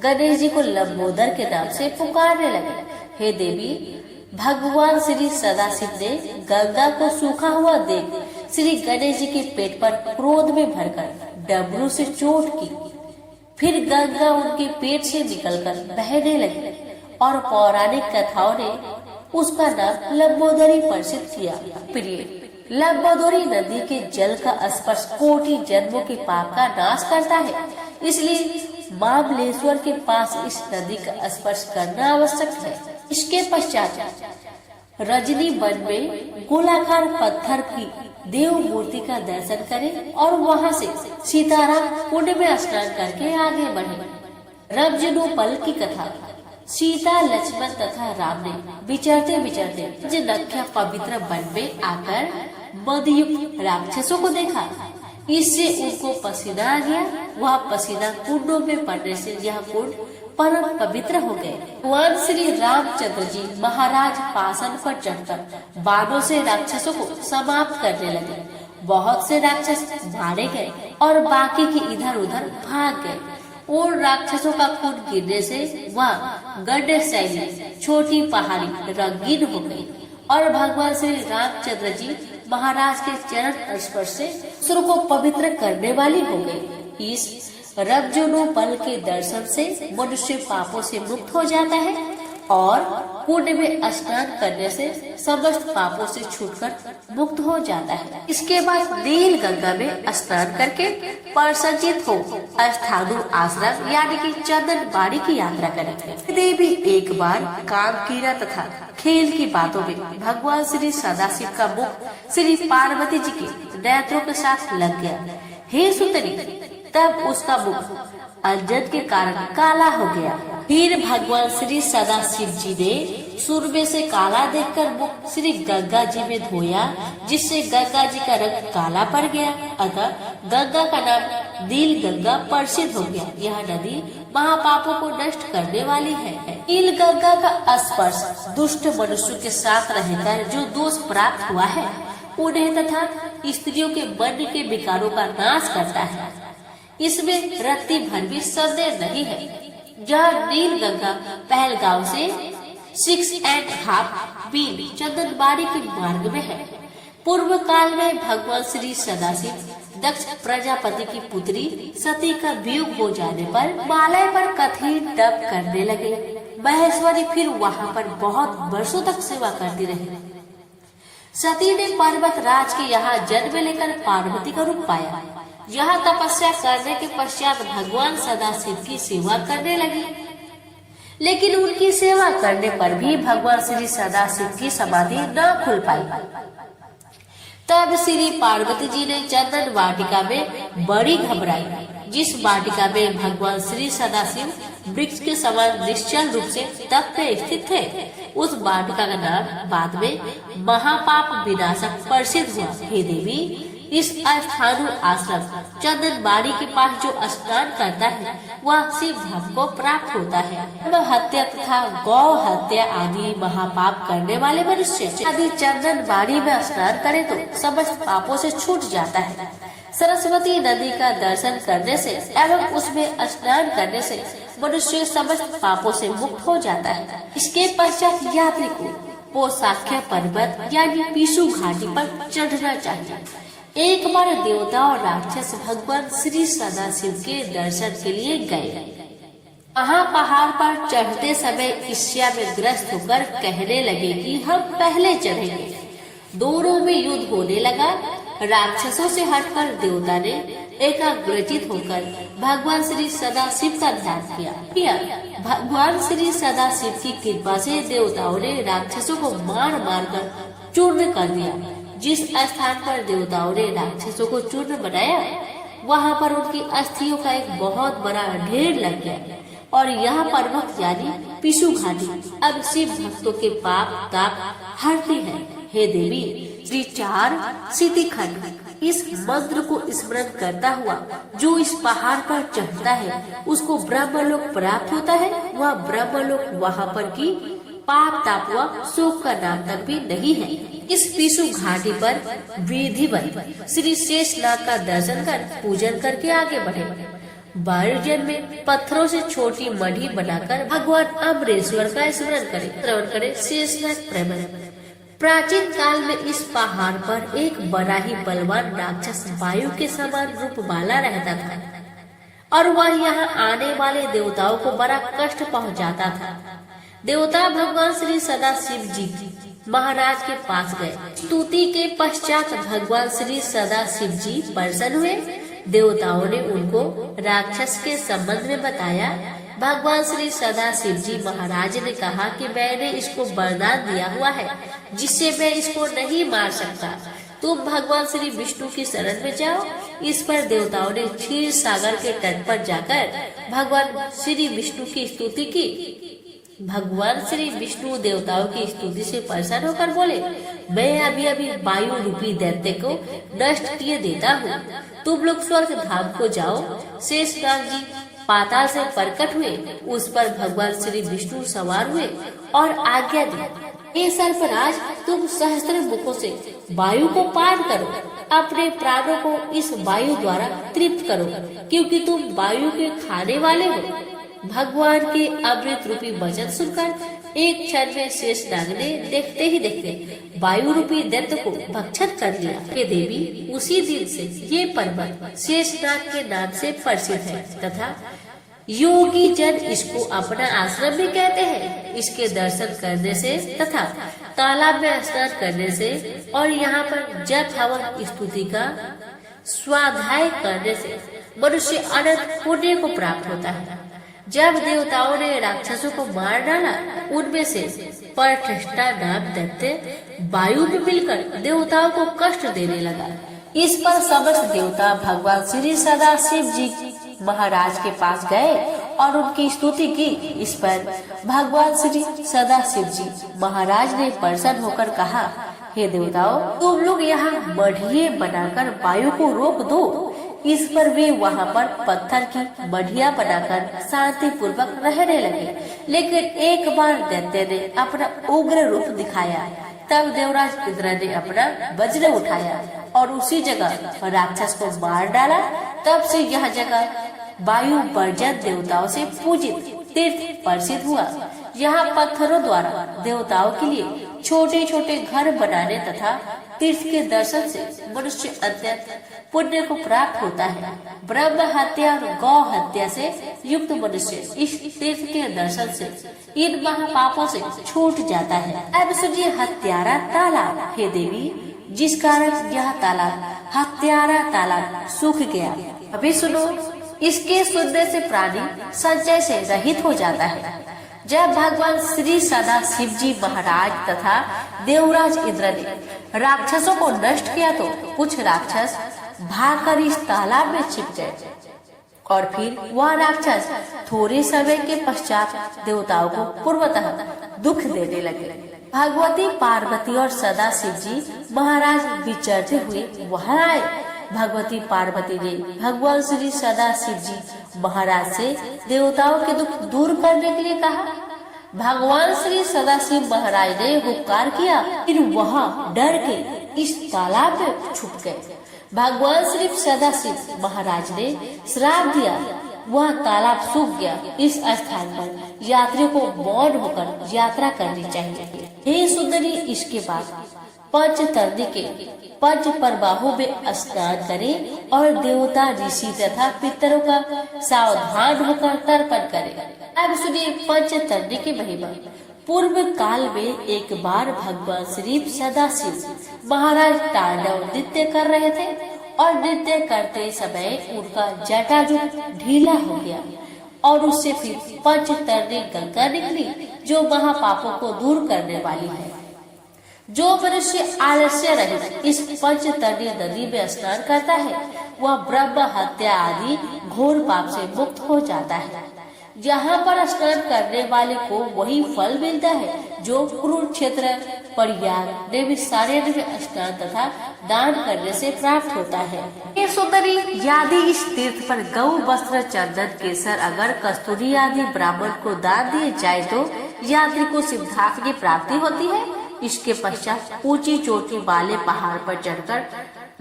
गणेश जी को लंबोदर के नाम से पुकारने लगे। हे देवी, भगवान श्री सदाशिव ने गंगा को सूखा हुआ देख श्री गणेश जी के पेट पर क्रोध में भरकर डमरू से चोट की। फिर गंगा उनके पेट से निकलकर बहने लगी और पौराणिक कथाओं ने उसका नाम लंबोदरी प्रसिद्ध किया। प्रिय, लंबोदरी नदी के जल का स्पर्श कोटि जन्मों के पाप का नाश करता है, इसलिए मामलेश्वर के पास इस नदी का स्पर्श करना आवश्यक है। इसके पश्चात रजनी वन में गोलाकार पत्थर की देव मूर्ति का दर्शन करें और वहां से सीताराम कुंड में स्नान करके आगे बढ़े। रजनोपल की कथा। सीता, लक्ष्मण तथा राम ने विचरते विचरते नख्या पवित्र वन में आकर मदयुक्त राक्षसों को देखा। इससे उनको पसीना आ गया। वह पसीना कुंडों में पड़ने से यह कुंड परम पवित्र हो गए। भगवान श्री रामचंद्र जी महाराज पासन पर चढ़कर बाणों से राक्षसों को समाप्त करने लगे। बहुत से राक्षस मारे गए और बाकी के इधर उधर भाग गए। और राक्षसों का खून गिरने से वह गंडशैली छोटी पहाड़ी रंगीन हो गई और भगवान श्री रामचंद्र जी महाराज के चरण स्पर्श से सुर को पवित्र करने वाली हो गई। इस रजोनोपल के दर्शन से मनुष्य पापों से मुक्त हो जाता है और कुंड में स्नान करने से समस्त पापों से छूटकर मुक्त हो जाता है। इसके बाद नील गंगा में स्नान करके प्रसन्नचित हो स्थानु आश्रम यानी कि चंदन बाड़ी की यात्रा करेंगे। देवी एक बार काम कीड़ा तथा खेल की बातों में भगवान श्री सदाशिव का मुख श्री पार्वती जी के नेत्रों के साथ लग गया। हे सुंदरी, तब उसका मुख अंजन के कारण काला हो गया। फिर भगवान श्री सदाशिव जी ने सूर्य से काला देखकर मुख श्री गंगा जी में धोया, जिससे गंगा जी का रंग काला पड़ गया। अतः गंगा का नाम नील गंगा प्रसिद्ध हो गया। यह नदी महापापों को नष्ट करने वाली है। नील गंगा का स्पर्श दुष्ट मनुष्यों के साथ रहकर जो दोष प्राप्त हुआ है उन्हें तथा स्त्रियों के मन के विकारों का नाश करता है। इसमें रत्ती भर भी संदेह नहीं है। यह नील गंगा पहलगांव से 6.5 मील चंदनबाड़ी के मार्ग में है। पूर्व काल में भगवान श्री सदाशिव दक्ष प्रजापति की पुत्री सती का वियोग हो जाने पर हिमालय पर कठिन तप करने लगे। महेश्वरी फिर वहाँ पर बहुत वर्षों तक सेवा करती रही। सती ने पर्वत राज के यहाँ जन्म लेकर पार्वती का रूप पाया। यहाँ तपस्या करने के पश्चात भगवान सदाशिव की सेवा करने लगी, लेकिन उनकी सेवा करने पर भी भगवान श्री सदाशिव की समाधि न खुल पाई। तब श्री पार्वती जी ने चंदन वाटिका में बड़ी घबराई, जिस वाटिका में भगवान श्री सदाशिव वृक्ष के समान निश्चल रूप से तप में स्थित थे। उस वाटिका का नाम बाद में महापाप विनाशक प्रसिद्ध हुआ। हे देवी, इस स्थानु आश्रम चंदनबाड़ी के पास जो स्नान करता है वह शिव धाम को प्राप्त होता है। हत्या तथा गौ हत्या आदि महापाप करने वाले मनुष्य यदि चंदनबाड़ी में स्नान करे तो समस्त पापों से छूट जाता है। सरस्वती नदी का दर्शन करने से एवं उसमें स्नान करने से मनुष्य समस्त पापों से मुक्त हो जाता है। इसके पश्चात यात्री को पोसाख्य पर्वत यानी पिशु घाटी पर चढ़ना चाहिए। एक बार देवता और राक्षस भगवान श्री सदाशिव के दर्शन के लिए गए। वहाँ पहाड़ पर चढ़ते समय ईर्ष्या में ग्रस्त होकर कहने लगे कि हम पहले चढ़ेंगे। दोनों में युद्ध होने लगा। राक्षसों से हटकर देवता ने एकाग्रचित होकर भगवान श्री सदाशिव का ध्यान किया। भगवान श्री सदाशिव की कृपा से देवताओं ने राक्षसों को मार मार कर चूर्ण कर दिया। जिस स्थान पर देवताओं ने राक्षसों को चूर्ण बनाया वहाँ पर उनकी अस्थियों का एक बहुत बड़ा ढेर लग गया और यह पर्वत यानी पिशु घाटी अब शिव भक्तों के पाप ताप हरती है। हे देवी, श्री 4 सिद्धि खंड इस मंत्र को स्मरण करता हुआ जो इस पहाड़ पर चढ़ता है उसको ब्रह्मलोक प्राप्त होता है। वह ब्रह्मलोक वहाँ पर की पाप ताप व शोक का नाम तक भी नहीं है। इस पिशु घाटी पर विधिवत श्री शेषनाग का दर्शन कर पूजन करके आगे बढ़े। वायुजन में पत्थरों से छोटी मढ़ी बनाकर भगवान अमरेश्वर का स्मरण करे। शेषनाग प्रबल प्राचीन काल में इस पहाड़ पर एक बड़ा ही बलवान राक्षस वायु के समान रूप वाला रहता था और वह यहाँ आने वाले देवताओं को बड़ा कष्ट पहुँचाता था। देवता भगवान श्री सदाशिव जी महाराज के पास गए। स्तुति के पश्चात भगवान श्री सदाशिव जी प्रसन्न हुए। देवताओं ने उनको राक्षस के संबंध में बताया। भगवान श्री सदाशिव जी महाराज ने कहा कि मैंने इसको वरदान दिया हुआ है जिससे मैं इसको नहीं मार सकता। तुम भगवान श्री विष्णु की शरण में जाओ। इस पर देवताओं ने क्षीर सागर के तट पर जाकर भगवान श्री विष्णु की स्तुति की। भगवान श्री विष्णु देवताओं की स्तुति से प्रसन्न होकर बोले, मैं अभी अभी वायु रूपी दैत्य को नष्ट किए देता हूँ। तुम लोग स्वर्ग धाम को जाओ। शेषनाग जी पाताल से प्रकट हुए। उस पर भगवान श्री विष्णु सवार हुए और आज्ञा दी, हे सर्पराज, तुम सहस्त्र मुखों से वायु को पान करो। अपने प्राणों को इस वायु द्वारा तृप्त करो क्योंकि तुम वायु के खाने वाले हो। भगवान के अमृत रूपी वचन सुनकर एक क्षण में शेषनाग ने देखते ही देखते वायु रूपी दैत्य को भक्षण कर लिया। हे देवी, उसी दिन से ये पर्वत शेषनाग के नाम से प्रसिद्ध है तथा योगी जन इसको अपना आश्रम भी कहते हैं। इसके दर्शन करने से तथा तालाब में स्नान करने से और यहाँ पर जप हवन स्तुति का स्वाध्याय करने से मनुष्य अनंत पुण्य को प्राप्त होता है। जब देवताओं ने राक्षसों को मार डाला उनमें से परठष्टा नाम दैत्य वायु में मिलकर देवताओं को कष्ट देने लगा। इस पर समस्त देवता भगवान श्री सदाशिव जी महाराज के पास गए और उनकी स्तुति की। इस पर भगवान श्री सदाशिव जी महाराज ने प्रसन्न होकर कहा, हे देवताओं, तुम लोग यहाँ मढ़िये बनाकर वायु को रोक दो। इस पर वे वहाँ पर पत्थर की बढ़िया बनाकर शांति पूर्वक रहने लगे। लेकिन एक बार दैत्य ने अपना उग्र रूप दिखाया। तब देवराज इंद्र ने अपना वज्र उठाया और उसी जगह राक्षस को मार डाला। तब से यह जगह वायु वर्जन देवताओं से पूजित तीर्थ प्रसिद्ध हुआ। यहाँ पत्थरों द्वारा देवताओं के लिए छोटे छोटे घर बनाने तथा तीर्थ के दर्शन से मनुष्य अत्यंत पुण्य को प्राप्त होता है। ब्रह्म हत्या और गौ हत्या से युक्त मनुष्य इस तीर्थ के दर्शन से इन महापापों से छूट जाता है। अब सुनिए हत्यारा तालाब। हे देवी, जिस कारण यह तालाब हत्यारा तालाब सूख गया। अभी सुनो, इसके सुनने से प्राणी संचय से रहित हो जाता है। जब भगवान श्री सदा शिव जी महाराज तथा देवराज इंद्र ने राक्षसों को नष्ट किया तो कुछ राक्षस भागकर इस तालाब में छिप गए और फिर वह राक्षस थोड़े समय के पश्चात देवताओं को पूर्वतः दुख देने लगे। भगवती पार्वती और सदा शिव जी महाराज विचरते हुए वहाँ आए। भगवती पार्वती ने भगवान श्री सदा शिव जी महाराज से देवताओं के दुख दूर करने के लिए कहा। भगवान श्री सदाशिव महाराज ने हुक्कार किया, फिर वह डर के इस तालाब में छुप गए। भगवान श्री सदाशिव महाराज ने श्राप दिया, वह तालाब सूख गया। इस स्थान पर यात्रियों को मौन होकर यात्रा करनी चाहिए। हे सुंदरी, इसके बाद पंचतरणी के पंच परबाहु में स्नान करें और देवता ऋषि तथा पितरों का सावधान होकर तर्पण करें। अब सुनिए पंचतरणी की महिमा। पूर्व काल में एक बार भगवान श्री सदाशिव महाराज तांडव नृत्य कर रहे थे और नृत्य करते समय उनका जटाजूट ढीला हो गया और उससे फिर पंचतरणी गंगा निकली, जो महापापों को दूर करने वाली है। जो मनुष्य आलस्य रहित इस पंचतरणी नदी में स्नान करता है, वह ब्रह्म हत्या आदि घोर पाप से मुक्त हो जाता है। यहाँ पर स्नान करने वाले को वही फल मिलता है जो कुरुक्षेत्र, प्रयाग, नैमिषारण्य में स्नान तथा दान करने से प्राप्त होता है। ये सुंदरी, यदि इस तीर्थ पर गौ वस्त्र, चंदन, केसर, अगर, कस्तूरी आदि ब्राह्मण को दान दिए जाए तो यात्री को सिद्धार्थ की प्राप्ति होती है। इसके पश्चात ऊंची चोटी वाले पहाड़ पर चढ़कर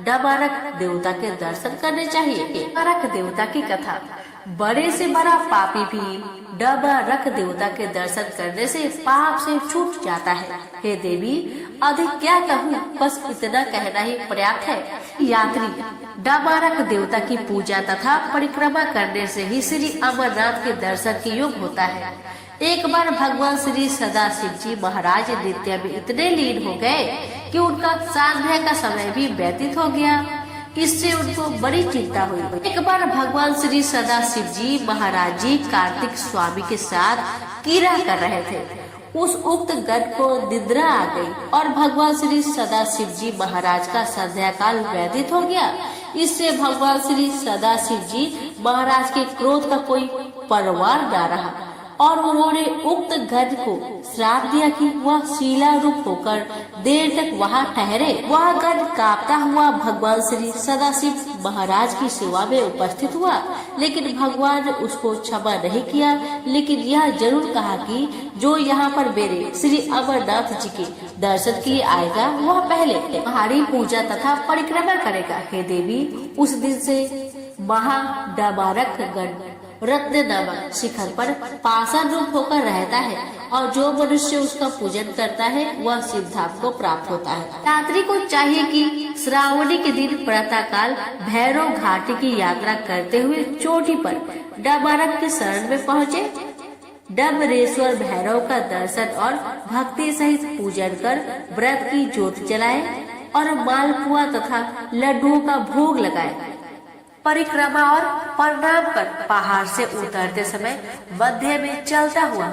डबारक देवता के दर्शन करने चाहिए। डबारक देवता की कथा। बड़े से बड़ा पापी भी डबारक देवता के दर्शन करने से पाप से छूट जाता है। हे देवी, अधिक क्या कहूँ, बस इतना कहना ही पर्याप्त है। यात्री डबारक देवता की पूजा तथा परिक्रमा करने से ही श्री अमरनाथ के दर्शन के योग होता है। एक बार भगवान श्री सदाशिव जी महाराज नृत्य में इतने लीन हो गए कि उनका संध्या का समय भी व्यतीत हो गया। इससे उनको बड़ी चिंता हुई। एक बार भगवान श्री सदाशिव जी महाराज जी कार्तिक स्वामी के साथ कीड़ा कर रहे थे। उस उक्त गण को निद्रा आ गई और भगवान श्री सदाशिव जी महाराज का संध्या काल व्यतीत हो गया। इससे भगवान श्री सदाशिव जी महाराज के क्रोध का कोई परवाह न रहा और उन्होंने उक्त गण को श्राप दिया कि वह शीला रूप होकर देर तक वहाँ ठहरे। वह गण कांपता हुआ भगवान श्री सदाशिव महाराज की सेवा में उपस्थित हुआ, लेकिन भगवान ने उसको क्षमा नहीं किया, लेकिन यह जरूर कहा कि जो यहाँ पर मेरे श्री अमरनाथ जी के दर्शन के लिए आएगा वह पहले पहाड़ी पूजा तथा परिक्रमा करेगा। हे देवी, उस दिन से महाडबारक गण रत्न नामक शिखर पर पाषाण रूप होकर रहता है और जो मनुष्य उसका पूजन करता है वह सिद्धार्थ को प्राप्त होता है। यात्री को चाहिए कि श्रावणी के दिन प्रातः काल भैरव घाटी की यात्रा करते हुए चोटी पर डबारक के शरण में पहुँचे। डबरेश्वर भैरव का दर्शन और भक्ति सहित पूजन कर व्रत की ज्योत जलाए और मालपुआ तथा लड्डुओं का भोग लगाए। परिक्रमा और प्रणाम कर पहाड़ से उतरते समय मध्य में चलता हुआ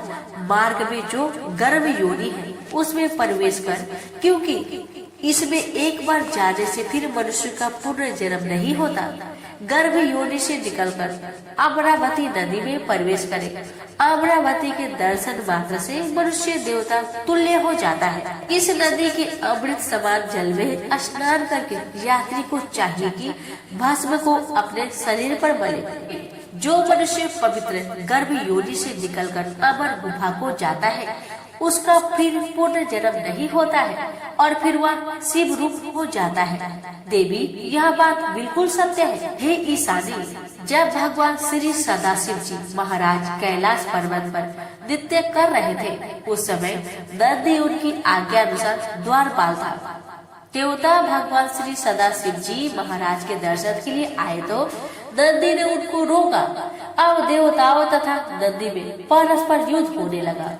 मार्ग में जो गर्भ योनि है उसमें प्रवेश कर, क्योंकि इसमें एक बार जाने से फिर मनुष्य का पुनर्जन्म नहीं होता। गर्भ योनि से निकलकर अमरावती नदी में प्रवेश करे। अमरावती के दर्शन मात्र से मनुष्य देवता तुल्य हो जाता है। इस नदी के अमृत समान जल में स्नान करके यात्री को चाहिए कि भस्म को अपने शरीर पर मले। जो मनुष्य पवित्र गर्भ योनि से निकलकर अमर गुफा को जाता है उसका फिर पुनः जन्म नहीं होता है और फिर वह शिव रूप हो जाता है। देवी, यह बात बिल्कुल सत्य है। हे ईशानी, जब भगवान श्री सदाशिव जी महाराज कैलाश पर्वत पर नृत्य कर रहे थे उस समय नंदी उनकी आज्ञा अनुसार द्वारपाल था। देवता भगवान श्री सदाशिव जी महाराज के दर्शन के लिए आए तो नंदी ने उनको रोका। अब देवताओं तथा नंदी में परस्पर युद्ध होने लगा।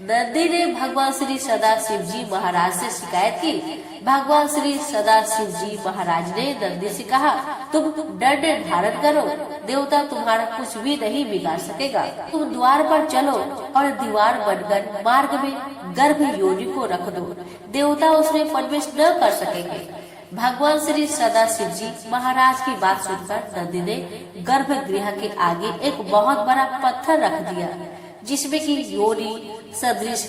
नंदी ने भगवान श्री सदाशिव जी महाराज से शिकायत की। भगवान श्री सदाशिव जी महाराज ने नंदी से कहा, तुम दंड धारण करो, देवता तुम्हारा कुछ भी नहीं बिगाड़ सकेगा। तुम द्वार पर चलो और दीवार बनकर मार्ग में गर्भ योनि को रख दो, देवता उसमें प्रवेश न कर सकेंगे। भगवान श्री सदाशिव जी महाराज की बात सुनकर नंदी ने गर्भगृह के आगे एक बहुत बड़ा पत्थर रख दिया जिसमें की योनि सदृश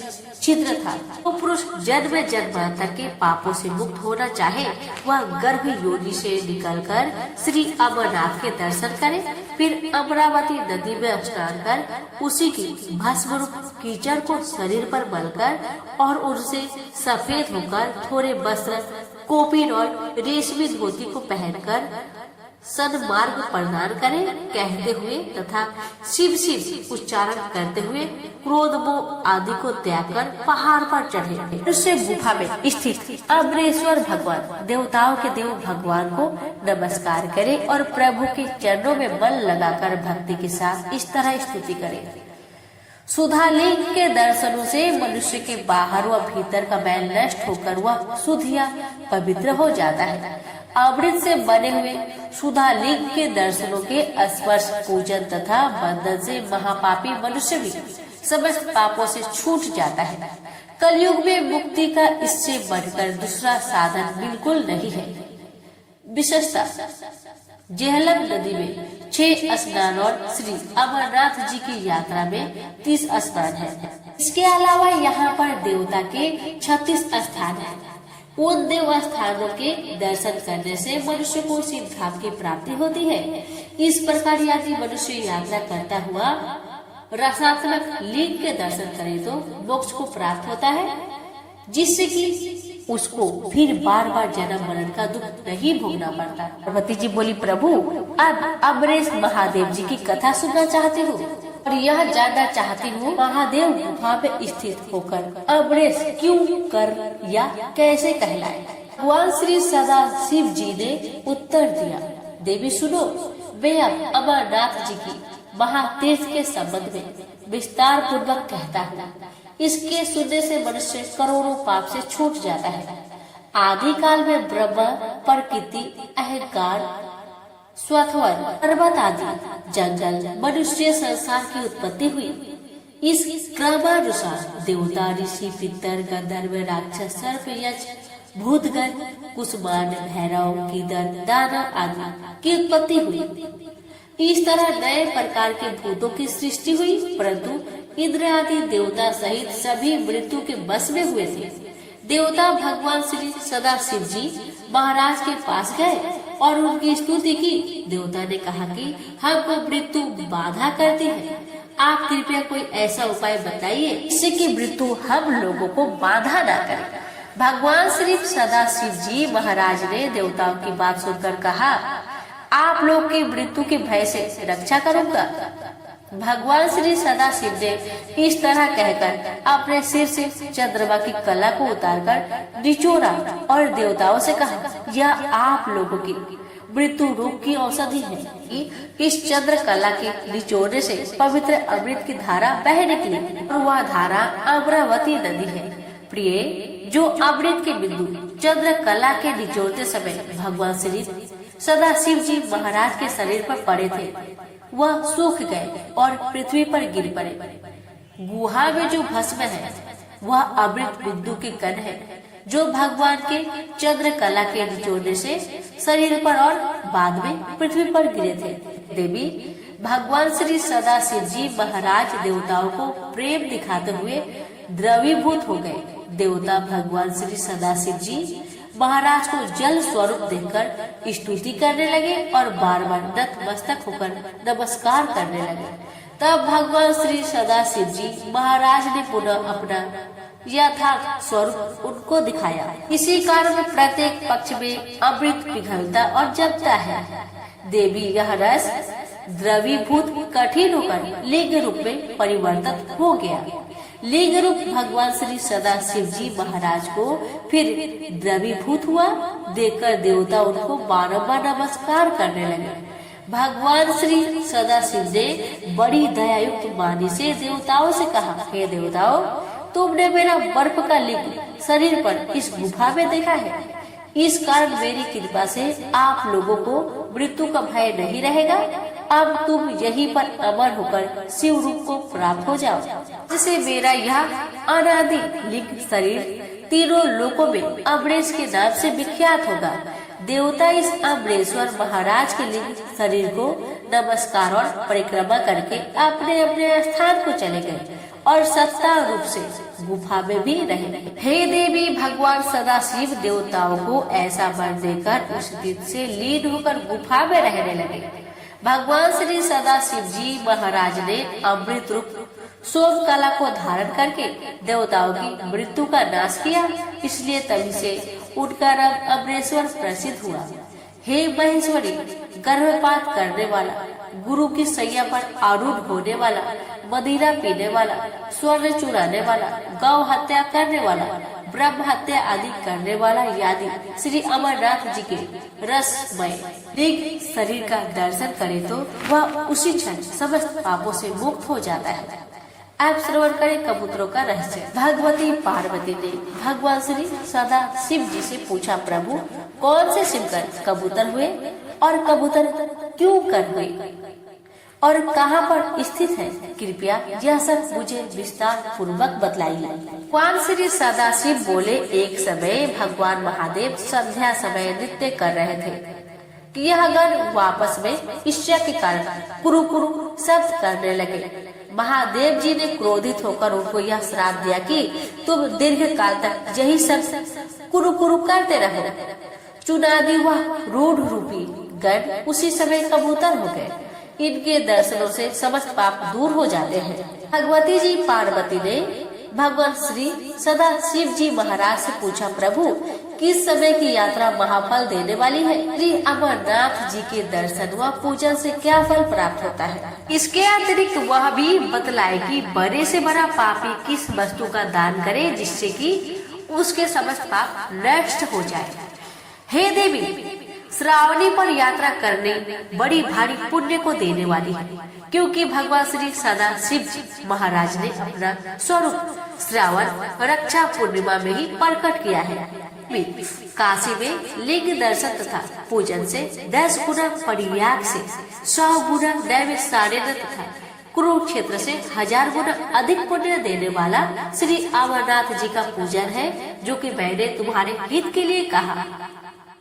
छिद्र था। वो पुरुष जन्म जन्मांतर के पापों से मुक्त होना चाहे वह गर्भ योनि से निकलकर श्री अमरनाथ के दर्शन करे, फिर अमरावती नदी में स्नान कर उसी की भस्म रूप कीचड़ को शरीर पर मलकर और उनसे सफेद होकर थोड़े वस्त्र, कोपीन और रेशमी धोती को पहनकर सन्मार्ग प्रदान करें कहते हुए तथा शिव शिव उच्चारण करते हुए क्रोध मोह आदि को त्याग कर पहाड़ पर चढ़े। उससे गुफा में स्थित अमरेश्वर भगवान देवताओं के देव भगवान को नमस्कार करें और प्रभु के चरणों में मन लगाकर भक्ति के साथ इस तरह स्तुति करें। सुधा लिंग के दर्शनों से मनुष्य के बाहर व भीतर का मैल नष्ट होकर वह शुद्ध या पवित्र हो जाता है। अमृत से बने हुए सुधा लिंग के दर्शनों के स्पर्श, पूजन तथा बंधन से महापापी मनुष्य भी समस्त पापों से छूट जाता है। कलयुग में मुक्ति का इससे बढ़कर दूसरा साधन बिल्कुल नहीं है। विशेषता, झेलम नदी में 6 स्नान और श्री अमरनाथ जी की यात्रा में 30 स्नान है। इसके अलावा यहाँ पर देवता के 36 स्थान है। उन देव स्थानों के दर्शन करने से मनुष्य को शिव धाम की प्राप्ति होती है। इस प्रकार यदि मनुष्य यात्रा करता हुआ रसात्मक लिंग के दर्शन करे तो मोक्ष को प्राप्त होता है, जिससे कि उसको फिर बार बार जन्म मरण का दुख नहीं भोगना पड़ता। पार्वती जी बोली, प्रभु अब अमरेश महादेव जी की कथा सुनना चाहती हूँ और यह जानना चाहती हूँ महादेव गुफा में स्थित होकर अमरेश क्यों कर या कैसे कहलाए। भगवान श्री सदा शिव जी ने उत्तर दिया, देवी सुनो, मैं अब अमरनाथ जी की महातीर्थ के संबंध में विस्तार पूर्वक कहता हूँ। इसके सुनने से मनुष्य करोड़ों पाप से छूट जाता है। आदि काल में ब्रह्म, प्रकृति, अहंकार, स्वथवर, पर्वत आदि जंगल, मनुष्य संसार की उत्पत्ति हुई। इस क्रमानुसार देवता, ऋषि, पितर, गंधर्व, राक्षस, सर्प, यक्ष, भूतगण, कुसुमान, भैरव, कीदर, दानव आदि की उत्पत्ति हुई। इस तरह नए प्रकार के भूतों की सृष्टि हुई, परंतु इंद्र आदि देवता सहित सभी मृत्यु के बस में हुए थे। देवता भगवान श्री सदाशिव जी महाराज के पास गए और उनकी स्तुति की। देवता ने कहा कि हमको मृत्यु बाधा करती है, आप कृपया कोई ऐसा उपाय बताइए जिससे कि मृत्यु हम लोगों को बाधा न करे। भगवान श्री सदाशिव जी महाराज ने देवताओं की बात सुनकर कहा, आप लोग की मृत्यु के भय से रक्षा करूंगा। भगवान श्री सदाशिव ने इस तरह कहकर अपने सिर से चंद्रमा की कला को उतारकर निचोड़ा और देवताओं से कहा, यह आप लोगों की मृत्यु रोग की औषधि है कि इस चंद्र कला के निचोड़ने से पवित्र अमृत की धारा बह निकली और वह धारा अमरावती नदी है। प्रिय, जो अमृत के बिंदु चंद्र कला के निचोड़ते समय भगवान श्री सदाशिव जी महाराज के शरीर पर पड़े थे, वह सूख गए और पृथ्वी पर गिर पड़े। गुहा में जो भस्म है वह अमृत बिंदु के कण है। जो भगवान के चंद्रकला के निचोड़ने से शरीर पर और बाद में पृथ्वी पर गिरे थे। देवी भगवान श्री सदाशिव जी महाराज देवताओं को प्रेम दिखाते हुए द्रवीभूत हो गए। देवता भगवान श्री सदाशिव जी महाराज को जल स्वरूप देखकर स्तुति करने लगे और बार बार नतमस्तक होकर नमस्कार करने लगे। तब भगवान श्री सदाशिव जी महाराज ने पुनः अपना यथार्थ स्वरूप उनको दिखाया। इसी कारण प्रत्येक पक्ष में अमृत पिघलता और जमता है। देवी यह रस द्रवीभूत कठिन होकर लिंग रूप में परिवर्तित हो गया। लिंग रूप भगवान श्री सदाशिव जी महाराज को फिर द्रवीभूत हुआ। देखकर देवता उनको बारंबार नमस्कार करने लगे। भगवान श्री सदाशिव ने बड़ी दयायुक्त वाणी से देवताओं से कहा, हे देवताओं, तुमने मेरा बर्फ का लिंग शरीर पर इस गुफा में देखा है। इस कारण मेरी कृपा से आप लोगों को मृत्यु का भय नहीं रहेगा। अब तुम यहीं पर अमर होकर शिव रूप को प्राप्त हो जाओ, जिससे मेरा यह अनादि लिंग शरीर तीनों लोकों में अमरेश के नाम से विख्यात होगा। देवता इस अमरेश्वर महाराज के लिंग शरीर को नमस्कार और परिक्रमा करके अपने अपने स्थान को चले गए और सत्ता रूप से गुफा में भी रहे। हे देवी, भगवान सदाशिव देवताओं को ऐसा वर देकर उस दिन से लीन होकर गुफा में रहने लगे। भगवान श्री सदाशिव जी महाराज ने अमृत रूप सोम कला को धारण करके देवताओं की मृत्यु का नाश किया। इसलिए तभी से उनका नाम अमरेश्वर प्रसिद्ध हुआ। हे महेश्वरी, गर्भपात करने वाला, गुरु की सैया पर आरूढ़ होने वाला, मदिरा पीने वाला, स्वर्ण चुराने वाला, गौ हत्या करने वाला, ब्रह्म हत्या आदि करने वाला यादि श्री अमरनाथ जी के रसमय लिंग शरीर का दर्शन करे तो वह उसी क्षण समस्त पापों से मुक्त हो जाता है। आप श्रवण करें कबूतरों का रहस्य। भगवती पार्वती ने भगवान श्री सदाशिव जी से पूछा, प्रभु कौन से शिवकर कबूतर हुए और कबूतर क्यों कर हुए और कहाँ पर स्थित है? कृपया यह सब मुझे विस्तार पूर्वक बतलाइए। भगवान श्री सदाशिव बोले, एक समय भगवान महादेव संध्या समय नृत्य कर रहे थे। यह गण वापस में ईर्ष्या के कारण कुरु कुरु शब्द करने लगे। महादेव जी ने क्रोधित होकर उनको यह श्राप दिया कि तुम दीर्घ काल तक यही सब कुरु कुरु करते रहो। चुनादी वह रूढ़ रूपी गण उसी समय कबूतर हो गए। इनके दर्शनों से समस्त पाप दूर हो जाते हैं। भगवती जी पार्वती ने भगवान श्री सदाशिव जी महाराज से पूछा, प्रभु किस समय की यात्रा महाफल देने वाली है? श्री अमरनाथ जी के दर्शन व पूजन से क्या फल प्राप्त होता है? इसके अतिरिक्त वह भी बतलाए कि बड़े से बड़ा पापी किस वस्तु का दान करे जिससे कि उसके समस्त पाप नष्ट हो जाए। हे देवी, श्रावणी पर यात्रा करने बड़ी भारी पुण्य को देने वाली है, क्योंकि भगवान श्री सदाशिव जी महाराज ने अपना स्वरूप श्रावण रक्षा पूर्णिमा में ही प्रकट किया है। काशी में लिंग दर्शन तथा पूजन से 10 गुना, परियाग से 100 गुना, नैमिषारण्य तथा कुरुक्षेत्र से 1000 गुना अधिक पुण्य देने वाला श्री अमरनाथ जी का पूजन है, जो कि मैंने तुम्हारे हित के लिए कहा।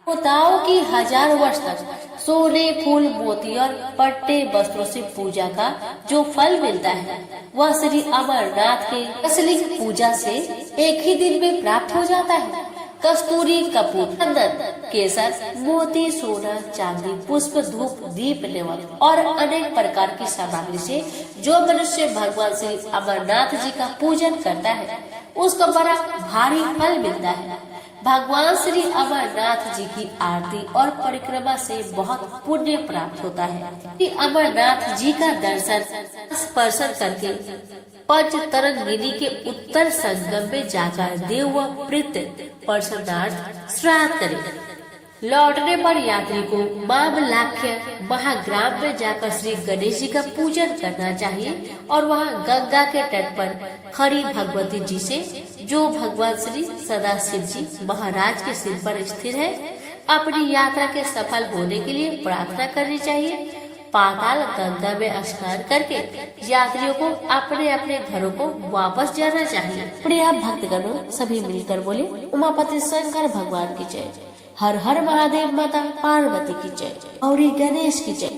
देवताओं की 1000 वर्ष तक सोने, फूल, मोती और पट्टे वस्त्रों से पूजा का जो फल मिलता है, वह श्री अमरनाथ के असली पूजा से एक ही दिन में प्राप्त हो जाता है। कस्तूरी, कपूर, चंदन, केसर, मोती, सोना, चांदी, पुष्प, धूप, दीप, नेवल और अनेक प्रकार की सामग्री से जो मनुष्य भगवान श्री अमरनाथ जी का पूजन करता है, उसको बड़ा भारी फल मिलता है। भगवान श्री अमरनाथ जी की आरती और परिक्रमा से बहुत पुण्य प्राप्त होता है। श्री अमरनाथ जी का दर्शन स्पर्शन करके पंच तरंगिनी के उत्तर संगम में जाकर देव व प्रीत प्रसन्नार्थ श्राद्ध करें। लौटने पर यात्री को मामलाख्य महाग्राम में जाकर श्री गणेश जी का पूजन करना चाहिए और वहां गंगा के तट पर खड़ी भगवती जी से, जो भगवान श्री सदाशिव जी महाराज के सिर पर स्थिर है, अपनी यात्रा के सफल होने के लिए प्रार्थना करनी चाहिए। पाताल गंगा में स्नान करके यात्रियों को अपने अपने घरों को वापस जाना चाहिए। प्रिय भक्तगणों, सभी मिलकर बोले उमापति शंकर भगवान की जय। हर हर महादेव, माता पार्वती की जय। गौरी गणेश की जय।